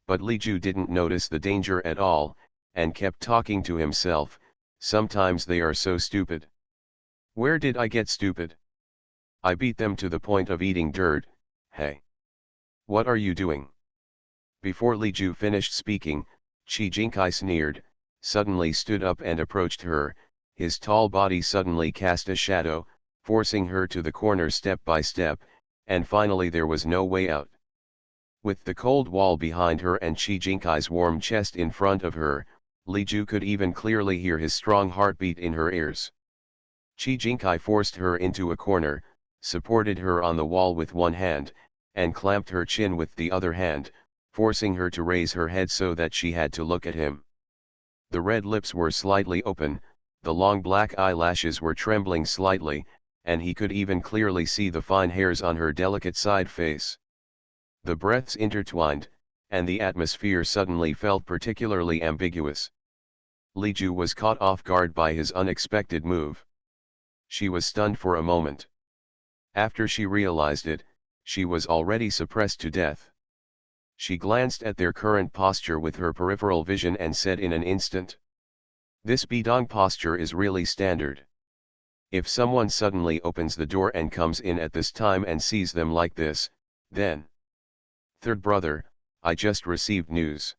But Li Ju didn't notice the danger at all, and kept talking to himself, "Sometimes they are so stupid. Where did I get stupid? I beat them to the point of eating dirt, hey. What are you doing?" Before Li Ju finished speaking, Chi Jinkai sneered, suddenly stood up and approached her, his tall body suddenly cast a shadow, forcing her to the corner step by step, and finally there was no way out. With the cold wall behind her and Chi Jinkai's warm chest in front of her, Li Ju could even clearly hear his strong heartbeat in her ears. Chi Jinkai forced her into a corner, supported her on the wall with one hand, and clamped her chin with the other hand, forcing her to raise her head so that she had to look at him. The red lips were slightly open, the long black eyelashes were trembling slightly, and he could even clearly see the fine hairs on her delicate side face. The breaths intertwined, and the atmosphere suddenly felt particularly ambiguous. Li Ju was caught off guard by his unexpected move. She was stunned for a moment. After she realized it, she was already suppressed to death. She glanced at their current posture with her peripheral vision and said in an instant, "This bidong posture is really standard. If someone suddenly opens the door and comes in at this time and sees them like this, then..." "Third brother, I just received news."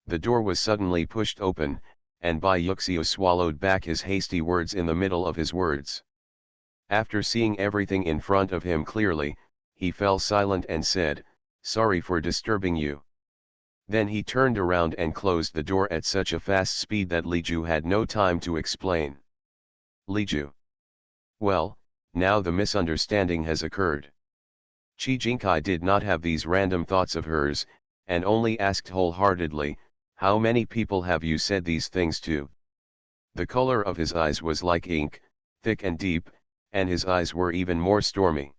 The door was suddenly pushed open, and Bai Yuxiu swallowed back his hasty words in the middle of his words. After seeing everything in front of him clearly, he fell silent and said, "Sorry for disturbing you." Then he turned around and closed the door at such a fast speed that Li Ju had no time to explain. Li Ju. Well, now the misunderstanding has occurred. Chi Jinkai did not have these random thoughts of hers, and only asked wholeheartedly, "How many people have you said these things to?" The color of his eyes was like ink, thick and deep, and his eyes were even more stormy.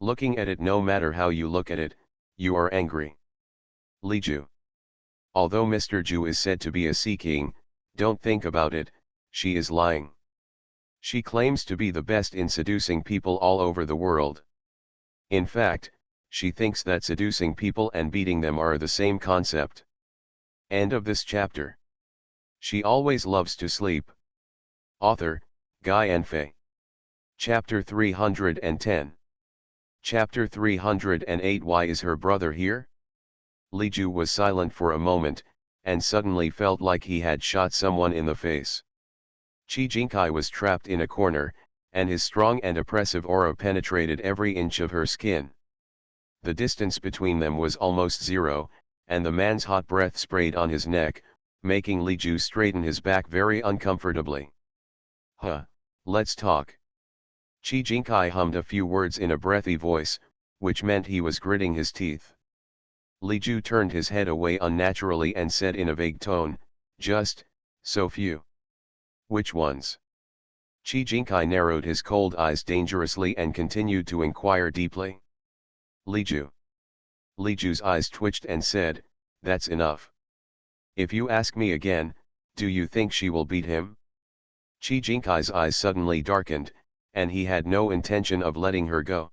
Looking at it, no matter how you look at it, you are angry. Li Ju. Although Mr. Ju is said to be a sea king, don't think about it, she is lying. She claims to be the best in seducing people all over the world. In fact, she thinks that seducing people and beating them are the same concept. End of this chapter. She always loves to sleep. Author, Guy and Fay. Chapter 310. Chapter 308. Why is her brother here? Li Ju was silent for a moment, and suddenly felt like he had shot someone in the face. Qi Jinkai was trapped in a corner, and his strong and oppressive aura penetrated every inch of her skin. The distance between them was almost zero, and the man's hot breath sprayed on his neck, making Li Ju straighten his back very uncomfortably. Huh, let's talk. Qi Jinkai hummed a few words in a breathy voice, which meant he was gritting his teeth. Li Ju turned his head away unnaturally and said in a vague tone, "Just, so few." "Which ones?" Qi Jinkai narrowed his cold eyes dangerously and continued to inquire deeply. "Li Ju." Li Ju's eyes twitched and said, "That's enough. If you ask me again, do you think she will beat him?" Qi Jinkai's eyes suddenly darkened, and he had no intention of letting her go.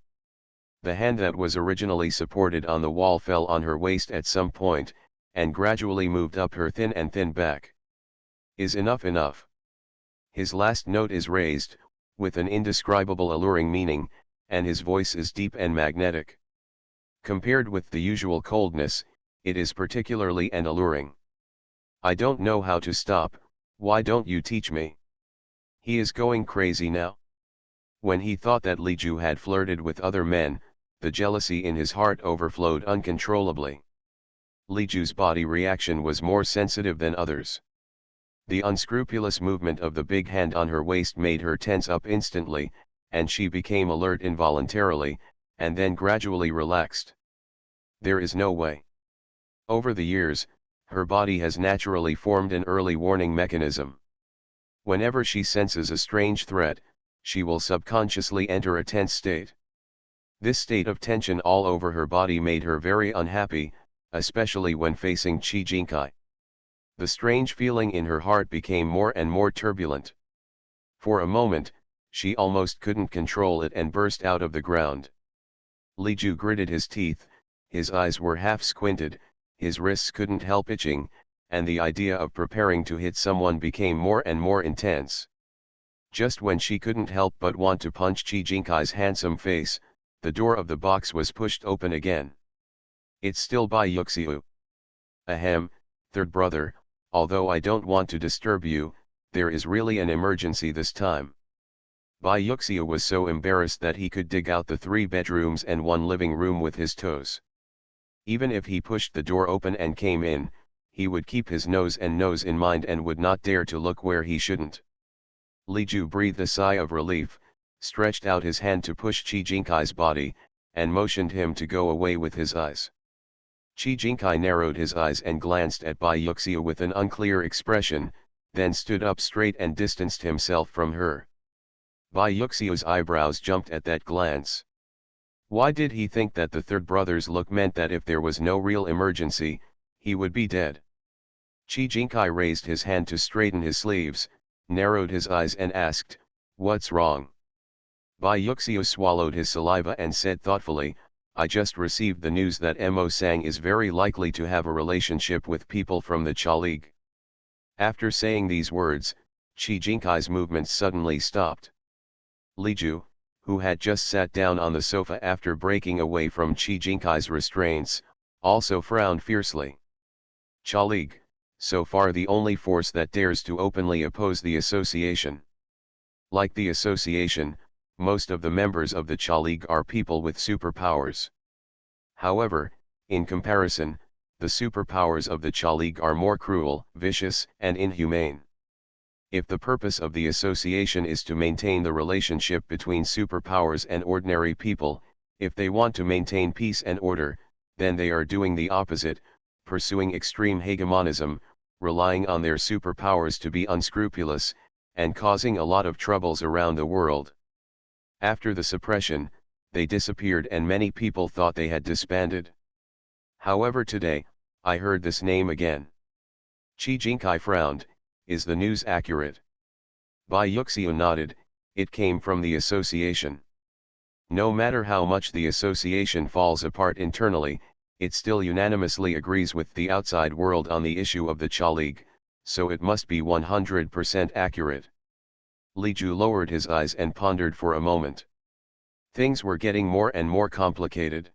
The hand that was originally supported on the wall fell on her waist at some point, and gradually moved up her thin back. "Is enough enough?" His last note is raised, with an indescribable alluring meaning, and his voice is deep and magnetic. Compared with the usual coldness, it is particularly and alluring. "I don't know how to stop, why don't you teach me?" He is going crazy now. When he thought that Li Ju had flirted with other men, the jealousy in his heart overflowed uncontrollably. Li Ju's body reaction was more sensitive than others. The unscrupulous movement of the big hand on her waist made her tense up instantly, and she became alert involuntarily, and then gradually relaxed. There is no way. Over the years, her body has naturally formed an early warning mechanism. Whenever she senses a strange threat, she will subconsciously enter a tense state. This state of tension all over her body made her very unhappy, especially when facing Qi Jinkai. The strange feeling in her heart became more and more turbulent. For a moment, she almost couldn't control it and burst out of the ground. Li Ju gritted his teeth, his eyes were half squinted, his wrists couldn't help itching, and the idea of preparing to hit someone became more and more intense. Just when she couldn't help but want to punch Qi Jinkai's handsome face, the door of the box was pushed open again. "It's still Bai Yuxiu." "Ahem, third brother, although I don't want to disturb you, there is really an emergency this time." Bai Yuxiu was so embarrassed that he could dig out the 3 bedrooms and 1 living room with his toes. Even if he pushed the door open and came in, he would keep his nose in mind and would not dare to look where he shouldn't. Li Ju breathed a sigh of relief, stretched out his hand to push Qi Jinkai's body, and motioned him to go away with his eyes. Qi Jinkai narrowed his eyes and glanced at Bai Yuxiu with an unclear expression, then stood up straight and distanced himself from her. Bai Yuxiu's eyebrows jumped at that glance. Why did he think that the third brother's look meant that if there was no real emergency, he would be dead? Qi Jinkai raised his hand to straighten his sleeves, narrowed his eyes and asked, "What's wrong?" Bai Yuxiu swallowed his saliva and said thoughtfully, "I just received the news that Mo Sang is very likely to have a relationship with people from the Cha League." After saying these words, Qi Jinkai's movements suddenly stopped. Li Ju, who had just sat down on the sofa after breaking away from Qi Jinkai's restraints, also frowned fiercely. Cha League, so far the only force that dares to openly oppose the association. Like the association, most of the members of the Cha League are people with superpowers. However, in comparison, the superpowers of the Cha League are more cruel, vicious, and inhumane. If the purpose of the association is to maintain the relationship between superpowers and ordinary people, if they want to maintain peace and order, then they are doing the opposite, pursuing extreme hegemonism, relying on their superpowers to be unscrupulous, and causing a lot of troubles around the world. After the suppression, they disappeared and many people thought they had disbanded. However, today, I heard this name again. Qi Jinkai frowned. "Is the news accurate?" Bai Yuxiu nodded, "It came from the association." No matter how much the association falls apart internally, it still unanimously agrees with the outside world on the issue of the Cha-League, so it must be 100% accurate. Li Ju lowered his eyes and pondered for a moment. Things were getting more and more complicated.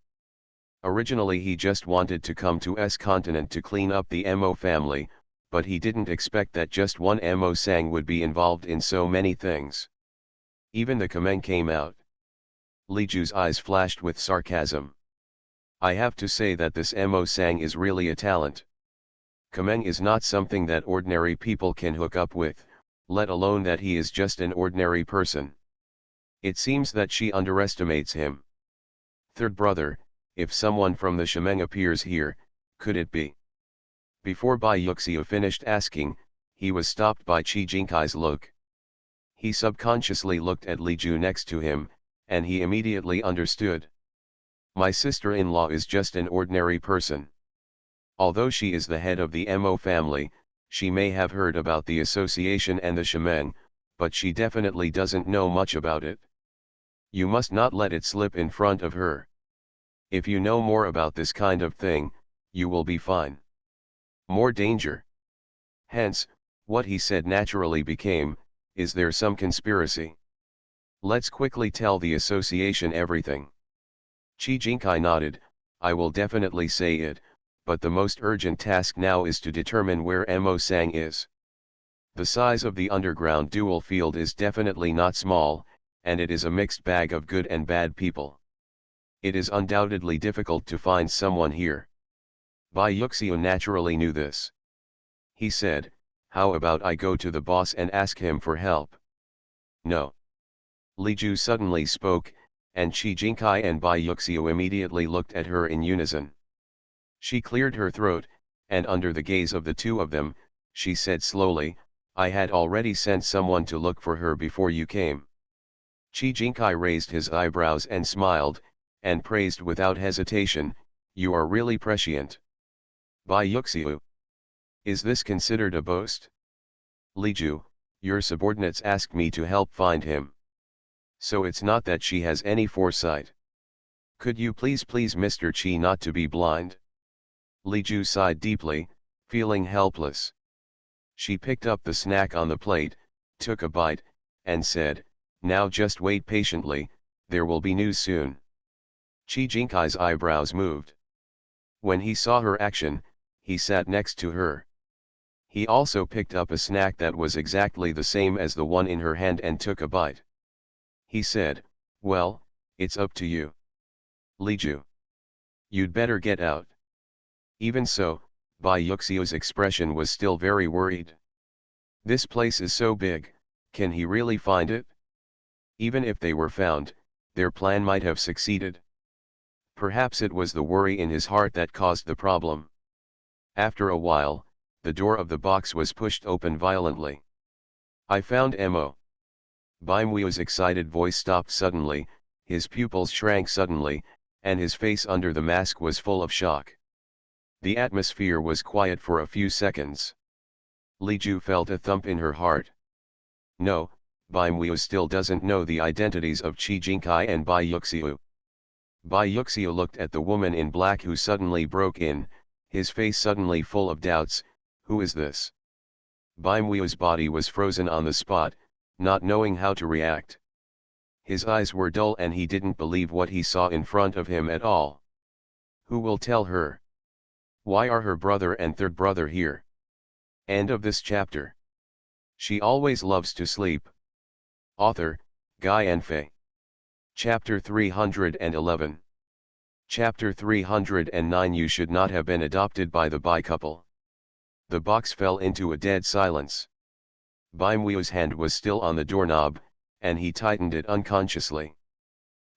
Originally he just wanted to come to S continent to clean up the Mo family, but he didn't expect that just one Mo Sang would be involved in so many things. Even the comment came out. Li Ju's eyes flashed with sarcasm. I have to say that this Mo Sang is really a talent. Kameng is not something that ordinary people can hook up with, let alone that he is just an ordinary person. It seems that she underestimates him. Third brother, if someone from the Shemeng appears here, could it be? Before Bai Yuxiu finished asking, he was stopped by Qi Jinkai's look. He subconsciously looked at Li Ju next to him, and he immediately understood. My sister-in-law is just an ordinary person. Although she is the head of the Mo family, she may have heard about the association and the Shemeng, but she definitely doesn't know much about it. You must not let it slip in front of her. If you know more about this kind of thing, you will be fine. More danger. Hence, what he said naturally became, is there some conspiracy? Let's quickly tell the association everything. Qi Jinkai nodded, I will definitely say it, but the most urgent task now is to determine where Mo Sang is. The size of the underground dual field is definitely not small, and it is a mixed bag of good and bad people. It is undoubtedly difficult to find someone here. Bai Yuxiu naturally knew this. He said, how about I go to the boss and ask him for help? No. Li Ju suddenly spoke, and Qi Jinkai and Bai Yuxiu immediately looked at her in unison. She cleared her throat, and under the gaze of the two of them, she said slowly, I had already sent someone to look for her before you came. Qi Jinkai raised his eyebrows and smiled, and praised without hesitation, you are really prescient. Bai Yuxiu. Is this considered a boast? Li Ju, your subordinates asked me to help find him. So it's not that she has any foresight. Could you please Mr. Qi not to be blind? Li Ju sighed deeply, feeling helpless. She picked up the snack on the plate, took a bite, and said, now just wait patiently, there will be news soon. Qi Jinkai's eyebrows moved. When he saw her action, he sat next to her. He also picked up a snack that was exactly the same as the one in her hand and took a bite. He said, well, it's up to you. Li Ju. You'd better get out. Even so, Bai Yuxiu's expression was still very worried. This place is so big, can he really find it? Even if they were found, their plan might have succeeded. Perhaps it was the worry in his heart that caused the problem. After a while, the door of the box was pushed open violently. I found Mo. Bai Mui's excited voice stopped suddenly, his pupils shrank suddenly, and his face under the mask was full of shock. The atmosphere was quiet for a few seconds. Li Ju felt a thump in her heart. No, Bai Mui still doesn't know the identities of Qi Jinkai and Bai Yuxiu. Bai Yuxiu looked at the woman in black who suddenly broke in, his face suddenly full of doubts, who is this? Bai Mui's body was frozen on the spot, not knowing how to react. His eyes were dull and he didn't believe what he saw in front of him at all. Who will tell her? Why are her brother and third brother here? End of this chapter. She always loves to sleep. Author, Guy Enfe. Chapter 311. Chapter 309. You should not have been adopted by the Bai couple. The box fell into a dead silence. Bai Mui's hand was still on the doorknob, and he tightened it unconsciously.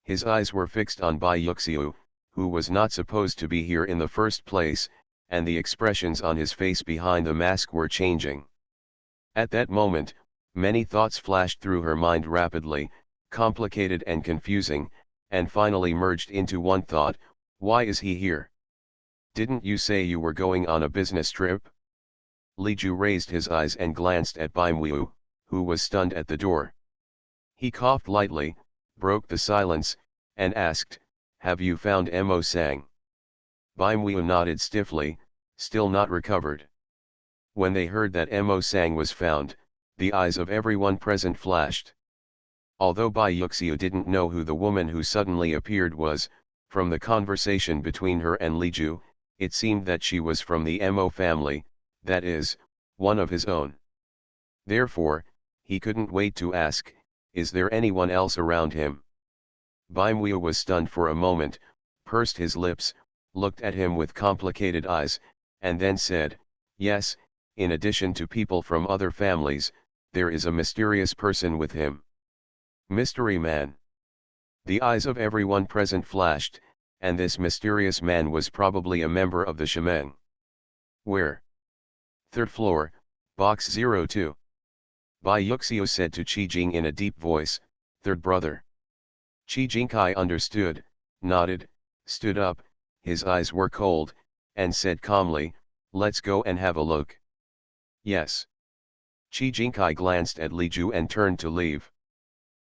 His eyes were fixed on Bai Yuxiu, who was not supposed to be here in the first place, and the expressions on his face behind the mask were changing. At that moment, many thoughts flashed through her mind rapidly, complicated and confusing, and finally merged into one thought, why is he here? Didn't you say you were going on a business trip? Li Ju raised his eyes and glanced at Bai Mui, who was stunned at the door. He coughed lightly, broke the silence, and asked, "Have you found Mo Sang?" Baimwiu nodded stiffly, still not recovered. When they heard that Mo Sang was found, the eyes of everyone present flashed. Although Bai Yuxiu didn't know who the woman who suddenly appeared was, from the conversation between her and Li Ju, it seemed that she was from the Mo family, that is, one of his own. Therefore, he couldn't wait to ask, "Is there anyone else around him?" Baimwiu was stunned for a moment, pursed his lips, looked at him with complicated eyes, and then said, "Yes, in addition to people from other families, there is a mysterious person with him." Mystery man. The eyes of everyone present flashed, and this mysterious man was probably a member of the Shemeng. Where? Third floor, box 02. Bai Yuxiu said to Qi Jing in a deep voice, "Third brother." Qi Jingkai understood, nodded, stood up, his eyes were cold, and said calmly, "Let's go and have a look." Yes. Qi Jingkai glanced at Li Ju and turned to leave.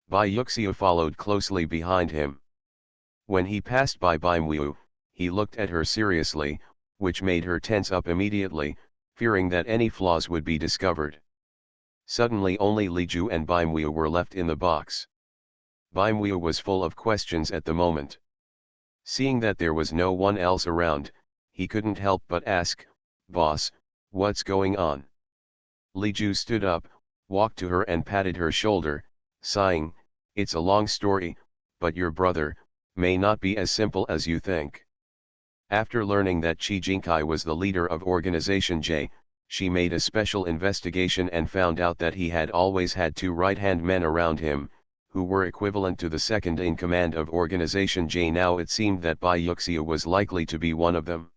Bai Yuxiu followed closely behind him. When he passed by Baimwiu, he looked at her seriously, which made her tense up immediately, fearing that any flaws would be discovered. Suddenly only Li Ju and Baimwiu were left in the box. Baimwiu was full of questions at the moment. Seeing that there was no one else around, he couldn't help but ask, "Boss, what's going on?" Li Ju stood up, walked to her and patted her shoulder, sighing, "It's a long story, but your brother may not be as simple as you think." After learning that Qi Jingkai was the leader of Organization J, she made a special investigation and found out that he had always had two right-hand men around him, who were equivalent to the second in command of Organization J. Now it seemed that Bai Yuxiu was likely to be one of them.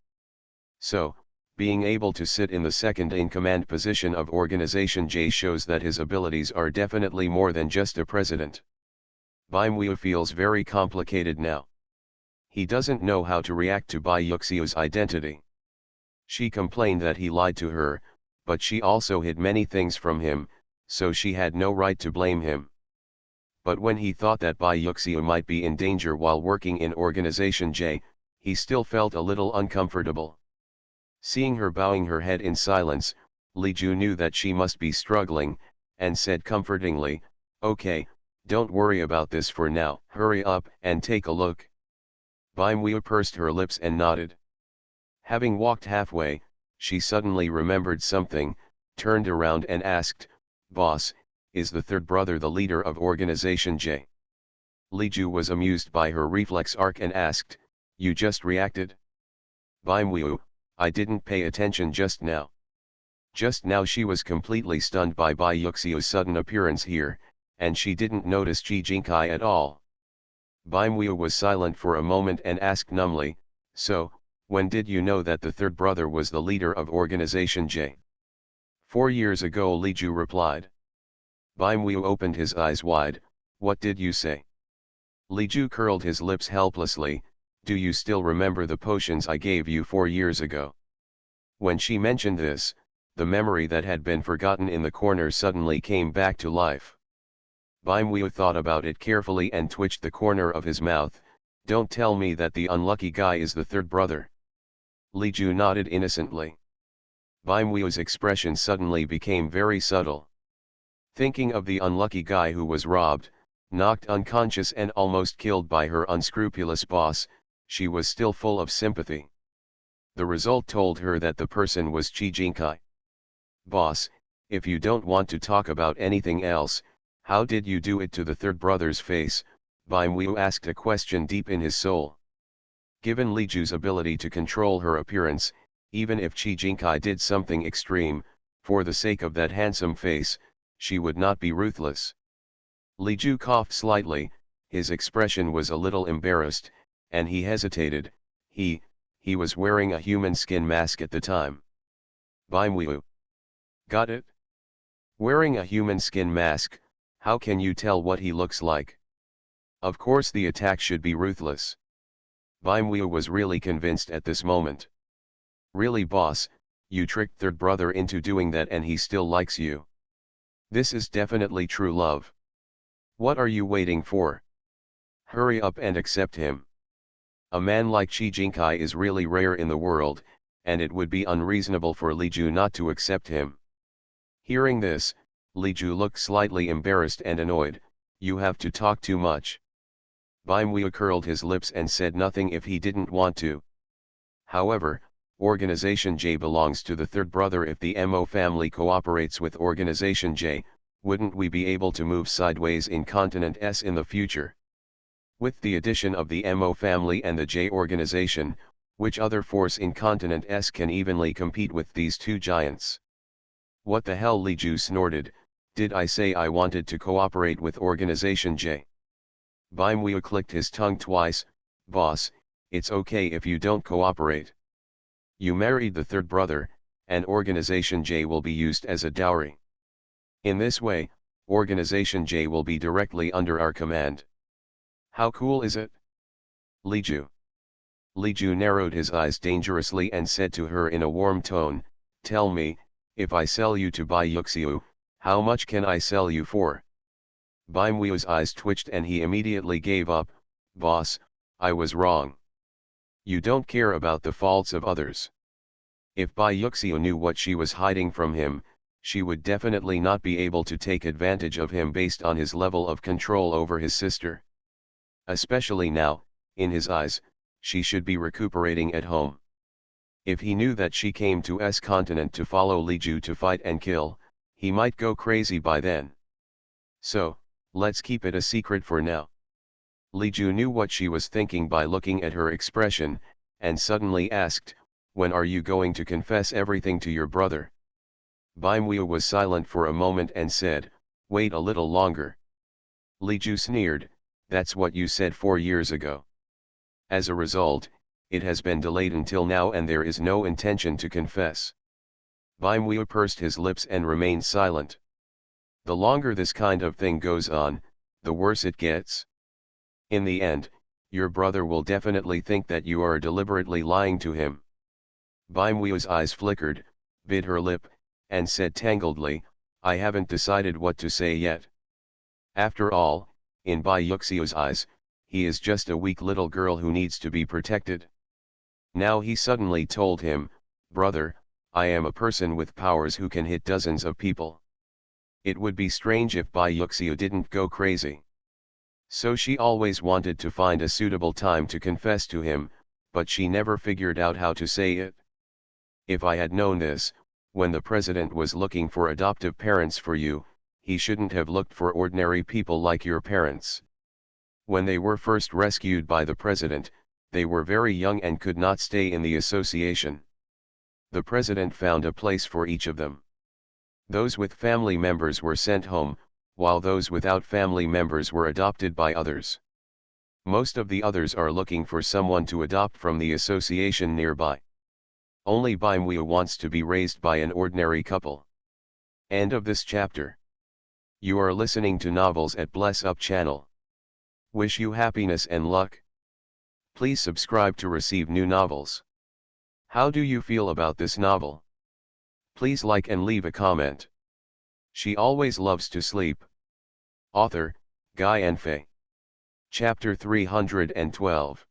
So, being able to sit in the second in command position of Organization J shows that his abilities are definitely more than just a president. Baimwiu feels very complicated now. He doesn't know how to react to Bai Yuxiu's identity. She complained that he lied to her, but she also hid many things from him, so she had no right to blame him. But when he thought that Bai Yuxiu might be in danger while working in Organization J, he still felt a little uncomfortable. Seeing her bowing her head in silence, Li Ju knew that she must be struggling, and said comfortingly, "Okay, don't worry about this for now. Hurry up and take a look." Baimwiu pursed her lips and nodded. Having walked halfway, she suddenly remembered something, turned around and asked, "Boss, is the third brother the leader of Organization J?" Li Ju was amused by her reflex arc and asked, "You just reacted?" Baimwiu, "I didn't pay attention just now." Just now she was completely stunned by Bai Yuxiu's sudden appearance here, and she didn't notice Qi Jingkai at all. Baimwiu was silent for a moment and asked numbly, "So, when did you know that the third brother was the leader of Organization J?" 4 years ago, Li Ju replied. Baimwiu opened his eyes wide, "What did you say?" Li Ju curled his lips helplessly, "Do you still remember the potions I gave you 4 years ago?" When she mentioned this, the memory that had been forgotten in the corner suddenly came back to life. Baimwiu thought about it carefully and twitched the corner of his mouth. "Don't tell me that the unlucky guy is the third brother." Li Ju nodded innocently. Baimwiu's expression suddenly became very subtle. Thinking of the unlucky guy who was robbed, knocked unconscious and almost killed by her unscrupulous boss, she was still full of sympathy. The result told her that the person was Qi Jingkai. "Boss, if you don't want to talk about anything else, how did you do it to the third brother's face?" Baimwiu asked a question deep in his soul. Given Li Ju's ability to control her appearance, even if Qi Jingkai did something extreme, for the sake of that handsome face, she would not be ruthless. Li Ju coughed slightly, his expression was a little embarrassed, and he hesitated. He was wearing a human skin mask at the time. Baimwiu. "Got it? Wearing a human skin mask, how can you tell what he looks like? Of course the attack should be ruthless." Baimwiu was really convinced at this moment. "Really, boss, you tricked third brother into doing that and he still likes you. This is definitely true love. What are you waiting for? Hurry up and accept him. A man like Shi Jinkai is really rare in the world, and it would be unreasonable for Li Ju not to accept him. Hearing this, Li Ju looked slightly embarrassed and annoyed. You have to talk too much. Baimwei curled his lips and said nothing if he didn't want to. However, Organization J belongs to the third brother. If the Mo family cooperates with Organization J, wouldn't we be able to move sideways in Continent S in the future? With the addition of the Mo family and the J organization, which other force in Continent S can evenly compete with these two giants? What the hell? Li Ju snorted. Did I say I wanted to cooperate with Organization J? Baimwei clicked his tongue twice. Boss, it's okay if you don't cooperate. You married the third brother, and Organization J will be used as a dowry. In this way, Organization J will be directly under our command. How cool is it? Li Ju. Li Ju narrowed his eyes dangerously and said to her in a warm tone, Tell me, if I sell you to Bai Yuxiu, how much can I sell you for? Baimwei's eyes twitched and he immediately gave up. Boss, I was wrong. You don't care about the faults of others. If Bai Yuxiu knew what she was hiding from him, she would definitely not be able to take advantage of him based on his level of control over his sister. Especially now, in his eyes, she should be recuperating at home. If he knew that she came to S continent to follow Li Ju to fight and kill, he might go crazy by then. So, let's keep it a secret for now. Li Ju knew what she was thinking by looking at her expression, and suddenly asked, When are you going to confess everything to your brother? Baimwei was silent for a moment and said, Wait a little longer. Li Ju sneered, That's what you said 4 years ago. As a result, it has been delayed until now and there is no intention to confess. Baimwei pursed his lips and remained silent. The longer this kind of thing goes on, the worse it gets. In the end, your brother will definitely think that you are deliberately lying to him. Baimwei's eyes flickered, bit her lip, and said tangledly, I haven't decided what to say yet. After all, in Bai Yuxiu's eyes, he is just a weak little girl who needs to be protected. Now he suddenly told him, Brother, I am a person with powers who can hit dozens of people. It would be strange if Bai Yuxiu didn't go crazy. So she always wanted to find a suitable time to confess to him, but she never figured out how to say it. If I had known this, when the president was looking for adoptive parents for you, he shouldn't have looked for ordinary people like your parents. When they were first rescued by the president, they were very young and could not stay in the association. The president found a place for each of them. Those with family members were sent home, while those without family members were adopted by others. Most of the others are looking for someone to adopt from the association nearby. Only Baimwei wants to be raised by an ordinary couple. End of this chapter. You are listening to Novels at Bless Up channel. Wish you happiness and luck. Please subscribe to receive new novels. How do you feel about this novel? Please like and leave a comment. She always loves to sleep. Author, Guy Enfe. Chapter 312.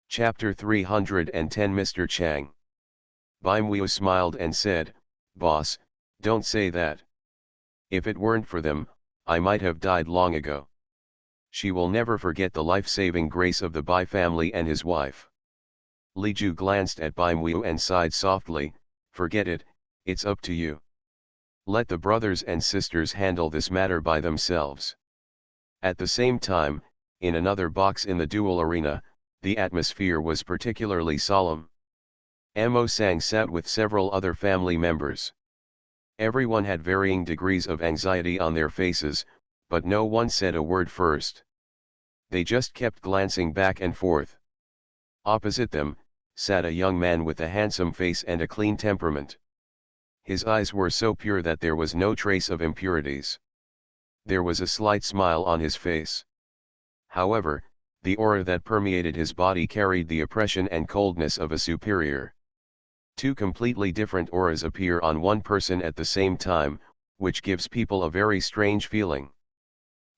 Chapter 310. Mr. Chang. Baimwei smiled and said, Boss, don't say that. If it weren't for them, I might have died long ago. She will never forget the life-saving grace of the Bai family and his wife. Li Ju glanced at Baimwei and sighed softly, Forget it, it's up to you. Let the brothers and sisters handle this matter by themselves. At the same time, in another box in the duel arena, the atmosphere was particularly solemn. Mo Sang sat with several other family members. Everyone had varying degrees of anxiety on their faces, but no one said a word first. They just kept glancing back and forth. Opposite them, sat a young man with a handsome face and a clean temperament. His eyes were so pure that there was no trace of impurities. There was a slight smile on his face. However, the aura that permeated his body carried the oppression and coldness of a superior. Two completely different auras appear on one person at the same time, which gives people a very strange feeling.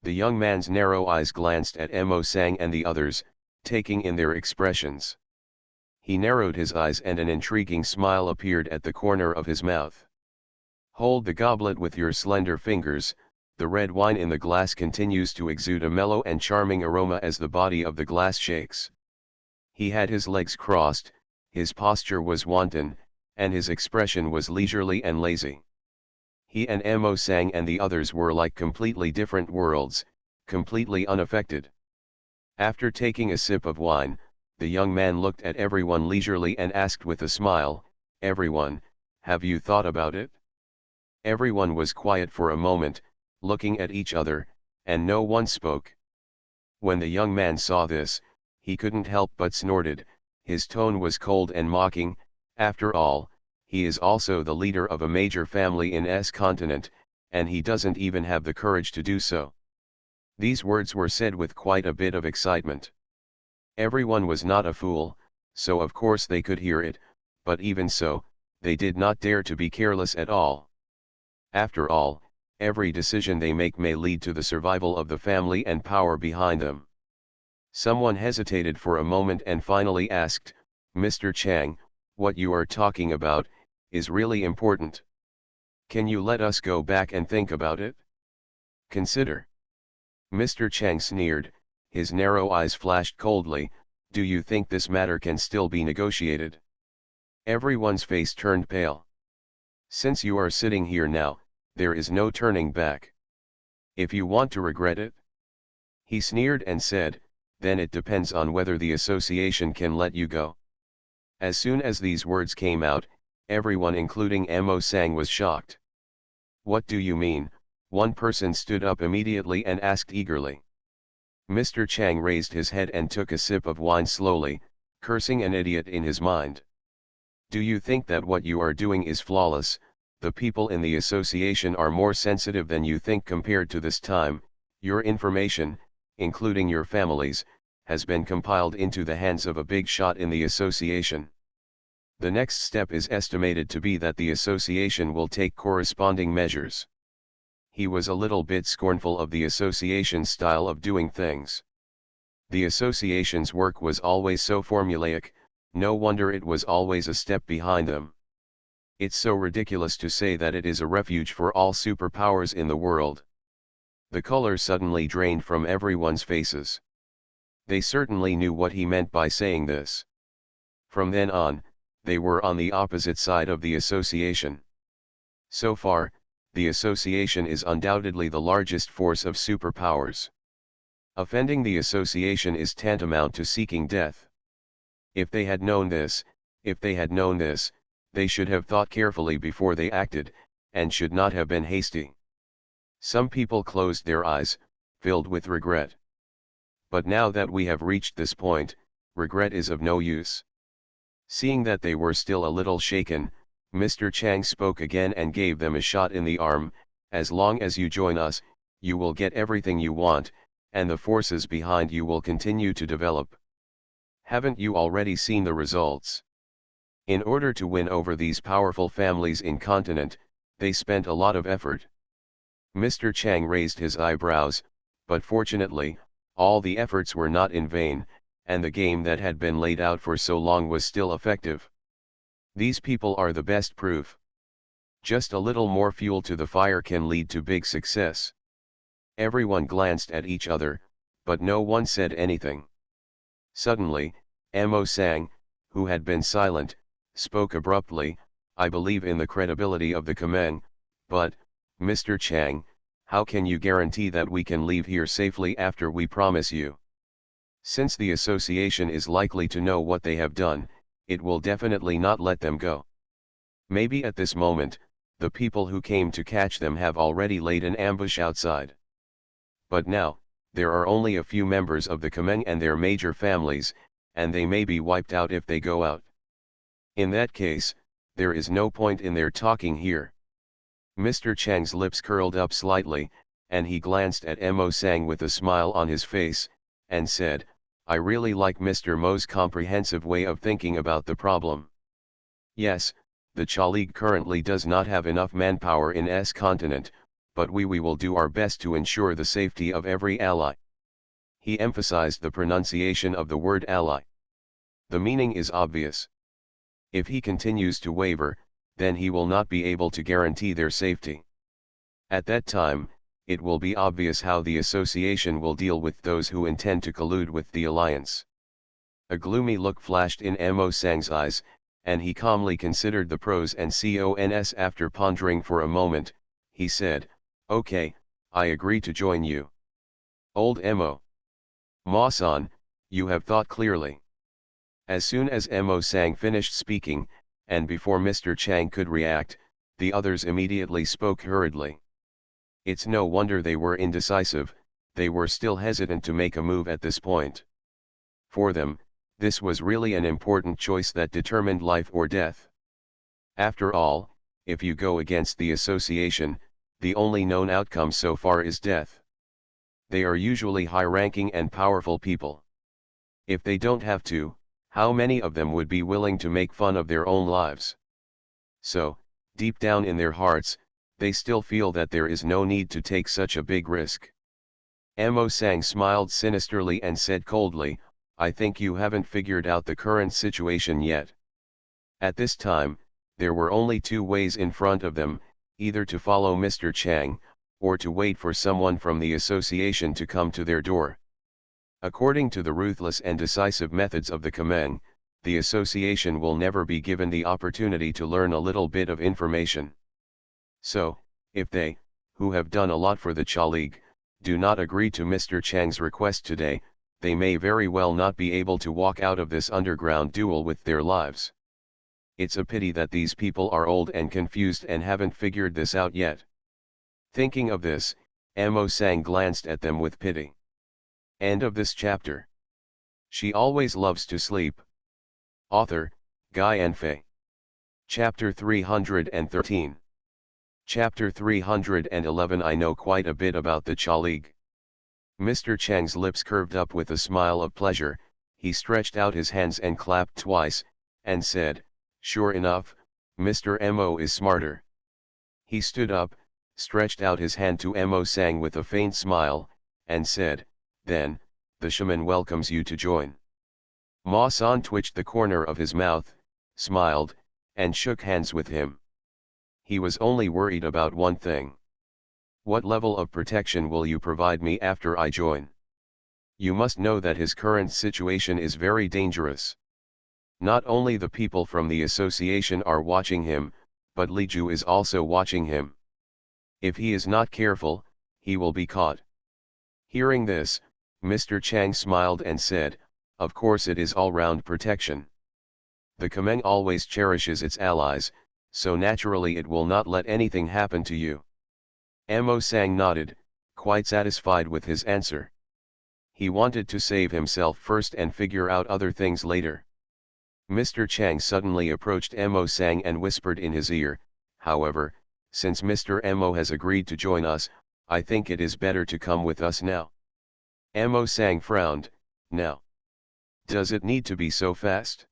The young man's narrow eyes glanced at Mo Sang and the others, taking in their expressions. He narrowed his eyes and an intriguing smile appeared at the corner of his mouth. Hold the goblet with your slender fingers. The red wine in the glass continues to exude a mellow and charming aroma as the body of the glass shakes. He had his legs crossed, his posture was wanton, and his expression was leisurely and lazy. He and Mo Sang and the others were like completely different worlds, completely unaffected. After taking a sip of wine, the young man looked at everyone leisurely and asked with a smile, "Everyone, have you thought about it?" Everyone was quiet for a moment, looking at each other, and no one spoke. When the young man saw this, he couldn't help but snorted. His tone was cold and mocking. After all, he is also the leader of a major family in S continent, and he doesn't even have the courage to do so. These words were said with quite a bit of excitement. Everyone was not a fool, so of course they could hear it, but even so, they did not dare to be careless at all. After all, every decision they make may lead to the survival of the family and power behind them. Someone hesitated for a moment and finally asked, "Mr. Chang, what you are talking about, is really important. Can you let us go back and think about it? Consider." Mr. Chang sneered, his narrow eyes flashed coldly, "Do you think this matter can still be negotiated?" Everyone's face turned pale. "Since you are sitting here now, there is no turning back. If you want to regret it," he sneered and said, "then it depends on whether the association can let you go." As soon as these words came out, everyone including Mo Sang was shocked. "What do you mean?" One person stood up immediately and asked eagerly. Mr. Chang raised his head and took a sip of wine slowly, cursing an idiot in his mind. "Do you think that what you are doing is flawless? The people in the association are more sensitive than you think compared to this time. Your information, including your families, has been compiled into the hands of a big shot in the association. The next step is estimated to be that the association will take corresponding measures." He was a little bit scornful of the association's style of doing things. The association's work was always so formulaic, no wonder it was always a step behind them. It's so ridiculous to say that it is a refuge for all superpowers in the world. The color suddenly drained from everyone's faces. They certainly knew what he meant by saying this. From then on, they were on the opposite side of the association. So far, the association is undoubtedly the largest force of superpowers. Offending the association is tantamount to seeking death. If they had known this, they should have thought carefully before they acted, and should not have been hasty. Some people closed their eyes, filled with regret. But now that we have reached this point, regret is of no use. Seeing that they were still a little shaken, Mr. Chang spoke again and gave them a shot in the arm. "As long as you join us, you will get everything you want, and the forces behind you will continue to develop. Haven't you already seen the results? In order to win over these powerful families in continent, they spent a lot of effort." Mr. Chang raised his eyebrows, but fortunately, all the efforts were not in vain, and the game that had been laid out for so long was still effective. These people are the best proof. Just a little more fuel to the fire can lead to big success. Everyone glanced at each other, but no one said anything. Suddenly, Mo Sang, who had been silent, spoke abruptly, "I believe in the credibility of the Kameng, but, Mr. Chang, how can you guarantee that we can leave here safely after we promise you? Since the association is likely to know what they have done, it will definitely not let them go. Maybe at this moment, the people who came to catch them have already laid an ambush outside. But now, there are only a few members of the Kameng and their major families, and they may be wiped out if they go out. In that case, there is no point in their talking here." Mr. Chang's lips curled up slightly, and he glanced at Mo Sang with a smile on his face, and said, "I really like Mr. Mo's comprehensive way of thinking about the problem. Yes, the Cha League currently does not have enough manpower in S continent, but we will do our best to ensure the safety of every ally. He emphasized the pronunciation of the word ally. The meaning is obvious. If he continues to waver, then he will not be able to guarantee their safety. At that time, it will be obvious how the association will deal with those who intend to collude with the alliance. A gloomy look flashed in Mo Sang's eyes, and he calmly considered the pros and cons. After pondering for a moment, he said, "Okay, I agree to join you." Old Mo. Ma-san, you have thought clearly. As soon as Mo Sang finished speaking, and before Mr. Chang could react, the others immediately spoke hurriedly. It's no wonder they were indecisive, they were still hesitant to make a move at this point. For them, this was really an important choice that determined life or death. After all, if you go against the association, the only known outcome so far is death. They are usually high-ranking and powerful people. If they don't have to, how many of them would be willing to make fun of their own lives? So, deep down in their hearts, they still feel that there is no need to take such a big risk. Mo Sang smiled sinisterly and said coldly, "I think you haven't figured out the current situation yet." At this time, there were only two ways in front of them, either to follow Mr. Chang, or to wait for someone from the association to come to their door. According to the ruthless and decisive methods of the Kameng, the association will never be given the opportunity to learn a little bit of information. So, if they, who have done a lot for the Cha League, do not agree to Mr. Chang's request today, they may very well not be able to walk out of this underground duel with their lives. It's a pity that these people are old and confused and haven't figured this out yet. Thinking of this, Mo Sang glanced at them with pity. End of this chapter. She always loves to sleep. Author, Guy Enfei. Chapter 313. Chapter 311. I know quite a bit about the Cha League. Mr. Chang's lips curved up with a smile of pleasure, he stretched out his hands and clapped twice, and said, "Sure enough, Mr. Mo is smarter." He stood up, stretched out his hand to Mo Sang with a faint smile, and said, "Then, the shaman welcomes you to join." Ma-san twitched the corner of his mouth, smiled, and shook hands with him. He was only worried about one thing. What level of protection will you provide me after I join? You must know that his current situation is very dangerous. Not only the people from the association are watching him, but Li Ju is also watching him. If he is not careful, he will be caught. Hearing this, Mr. Chang smiled and said, "Of course it is all-round protection. The Kameng always cherishes its allies, so naturally it will not let anything happen to you." Mo Sang nodded, quite satisfied with his answer. He wanted to save himself first and figure out other things later. Mr. Chang suddenly approached Mo Sang and whispered in his ear, "However, since Mr. Mo has agreed to join us, I think it is better to come with us now." Mo Sang frowned, "Now? Does it need to be so fast?"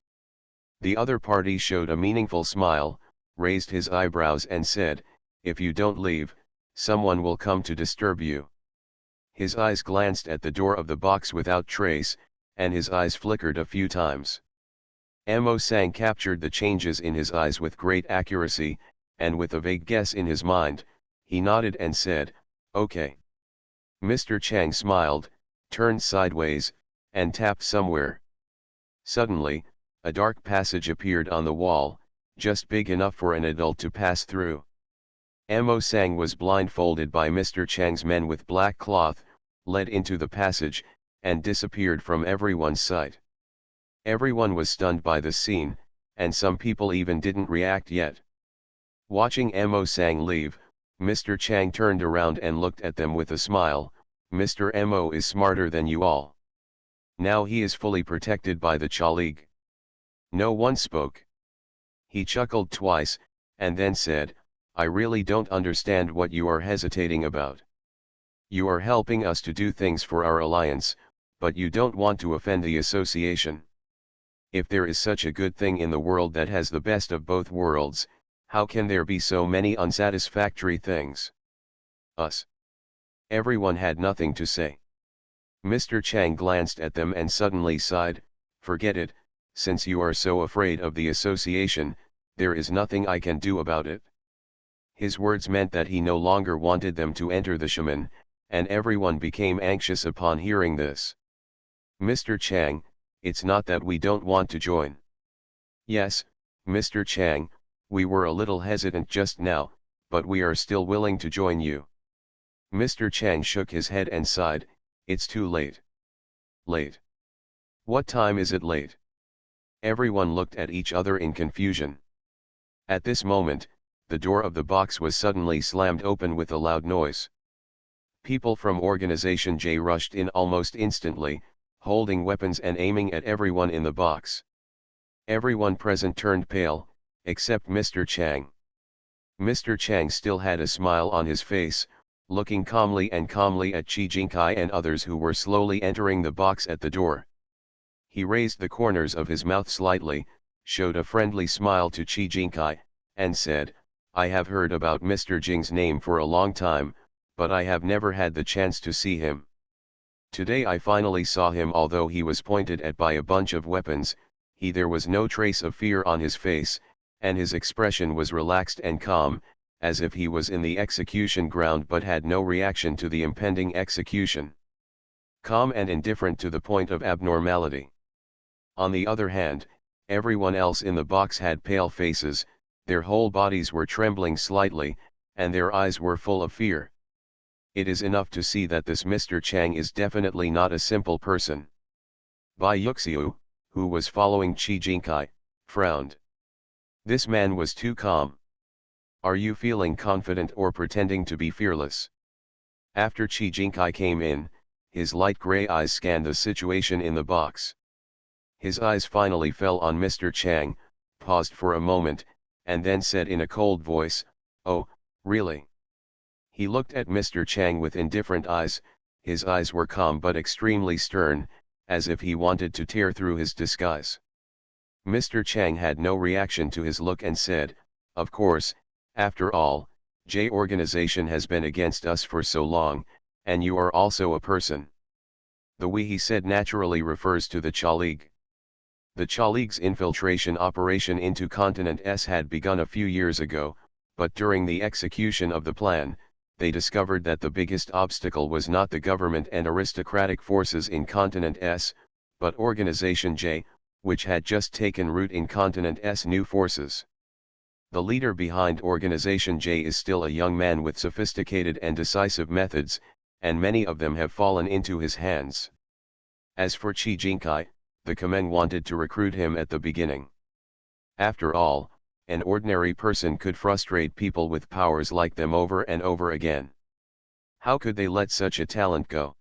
The other party showed a meaningful smile, raised his eyebrows and said, "If you don't leave, someone will come to disturb you." His eyes glanced at the door of the box without trace, and his eyes flickered a few times. Mo Sang captured the changes in his eyes with great accuracy, and with a vague guess in his mind, he nodded and said, "Okay." Mr. Chang smiled, turned sideways, and tapped somewhere. Suddenly, a dark passage appeared on the wall, just big enough for an adult to pass through. Mo Sang was blindfolded by Mr. Chang's men with black cloth, led into the passage, and disappeared from everyone's sight. Everyone was stunned by the scene, and some people even didn't react yet. Watching Mo Sang leave, Mr. Chang turned around and looked at them with a smile, "Mr. Mo is smarter than you all. Now he is fully protected by the Cha League." No one spoke. He chuckled twice, and then said, "I really don't understand what you are hesitating about. You are helping us to do things for our alliance, but you don't want to offend the association. If there is such a good thing in the world that has the best of both worlds, how can there be so many unsatisfactory things? Us. Everyone had nothing to say. Mr. Chang glanced at them and suddenly sighed, "Forget it, since you are so afraid of the association, there is nothing I can do about it." His words meant that he no longer wanted them to enter the shaman, and everyone became anxious upon hearing this. "Mr. Chang, it's not that we don't want to join." "Yes, Mr. Chang, we were a little hesitant just now, but we are still willing to join you." Mr. Chang shook his head and sighed, "It's too late." "Late? What time is it late?" Everyone looked at each other in confusion. At this moment, the door of the box was suddenly slammed open with a loud noise. People from Organization J rushed in almost instantly, holding weapons and aiming at everyone in the box. Everyone present turned pale, except Mr. Chang. Mr. Chang still had a smile on his face, looking calmly at Chi Jinkai and others who were slowly entering the box at the door. He raised the corners of his mouth slightly, showed a friendly smile to Chi Jinkai, and said, "I have heard about Mr. Jing's name for a long time, but I have never had the chance to see him. Today I finally saw him. Although he was pointed at by a bunch of weapons, there was no trace of fear on his face, and his expression was relaxed and calm, as if he was in the execution ground but had no reaction to the impending execution. Calm and indifferent to the point of abnormality. On the other hand, everyone else in the box had pale faces, their whole bodies were trembling slightly, and their eyes were full of fear. It is enough to see that this Mr. Chang is definitely not a simple person." Bai Yuxiu, who was following Chi Jinkai, frowned. This man was too calm. "Are you feeling confident or pretending to be fearless?" After Chi Jinkai came in, his light gray eyes scanned the situation in the box. His eyes finally fell on Mr. Chang, paused for a moment, and then said in a cold voice, "Oh, really?" He looked at Mr. Chang with indifferent eyes. His eyes were calm but extremely stern, as if he wanted to tear through his disguise. Mr. Chang had no reaction to his look and said, "Of course, after all, J organization has been against us for so long, and you are also a person." The "we" he said naturally refers to the Cha League. The Cha League's infiltration operation into Continent S had begun a few years ago, but during the execution of the plan, they discovered that the biggest obstacle was not the government and aristocratic forces in Continent S, but Organization J, which had just taken root in Continent S new forces. The leader behind Organization J is still a young man with sophisticated and decisive methods, and many of them have fallen into his hands. As for Chi Jinkai, the Kamen wanted to recruit him at the beginning. After all, an ordinary person could frustrate people with powers like them over and over again. How could they let such a talent go?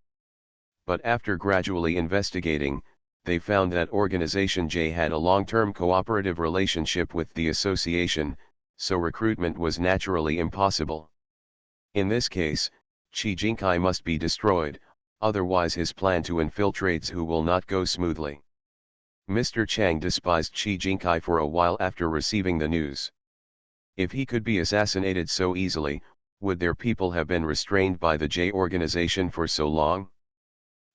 But after gradually investigating, they found that Organization J had a long-term cooperative relationship with the association, so recruitment was naturally impossible. In this case, Chi Jinkai must be destroyed, otherwise his plan to infiltrate Zhu will not go smoothly. Mr. Chang despised Chi Jinkai for a while after receiving the news. If he could be assassinated so easily, would their people have been restrained by the J organization for so long?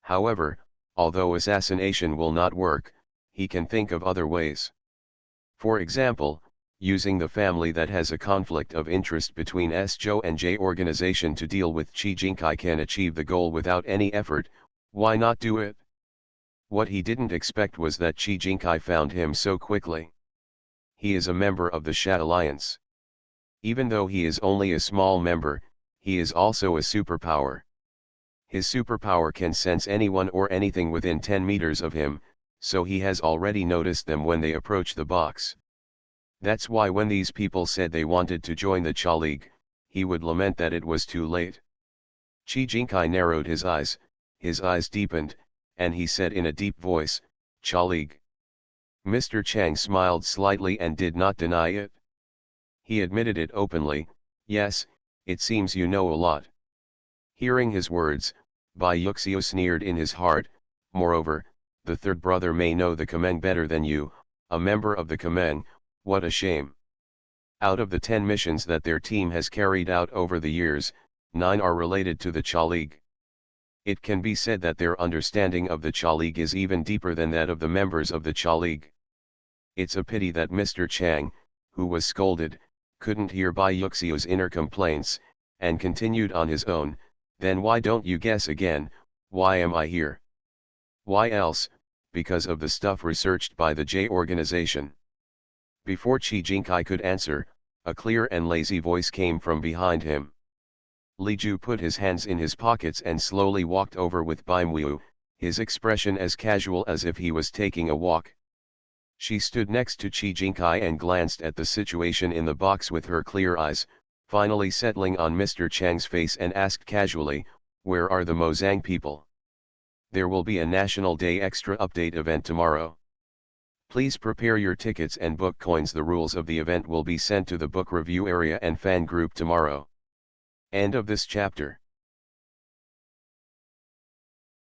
However, although assassination will not work, he can think of other ways. For example, using the family that has a conflict of interest between S-Jo and J organization to deal with Chi Jinkai can achieve the goal without any effort. Why not do it? What he didn't expect was that Chi Jinkai found him so quickly. He is a member of the Sha Alliance. Even though he is only a small member, he is also a superpower. His superpower can sense anyone or anything within 10 meters of him, so he has already noticed them when they approach the box. That's why when these people said they wanted to join the Cha League, he would lament that it was too late. Chi Jinkai narrowed his eyes deepened, and he said in a deep voice, "Cha League." Mr. Chang smiled slightly and did not deny it. He admitted it openly, "Yes, it seems you know a lot." Hearing his words, Bai Yuxiu sneered in his heart, "Moreover, the third brother may know the Kameng better than you, a member of the Kameng, what a shame." Out of the 10 missions that their team has carried out over the years, 9 are related to the Cha League. It can be said that their understanding of the Cha League is even deeper than that of the members of the Cha League. It's a pity that Mr. Chang, who was scolded, couldn't hear Bai Yuxiu's inner complaints, and continued on his own. Then why don't you guess again, why am I here? Why else, because of the stuff researched by the J organization. Before Qi Jinkai could answer, a clear and lazy voice came from behind him. Li Ju put his hands in his pockets and slowly walked over with Bai Mu, his expression as casual as if he was taking a walk. She stood next to Qi Jinkai and glanced at the situation in the box with her clear eyes, finally settling on Mr. Chang's face and asked casually, "Where are the Mozang people? There will be a National Day Extra Update event tomorrow. Please prepare your tickets and book coins. The rules of the event will be sent to the book review area and fan group tomorrow." End of this chapter.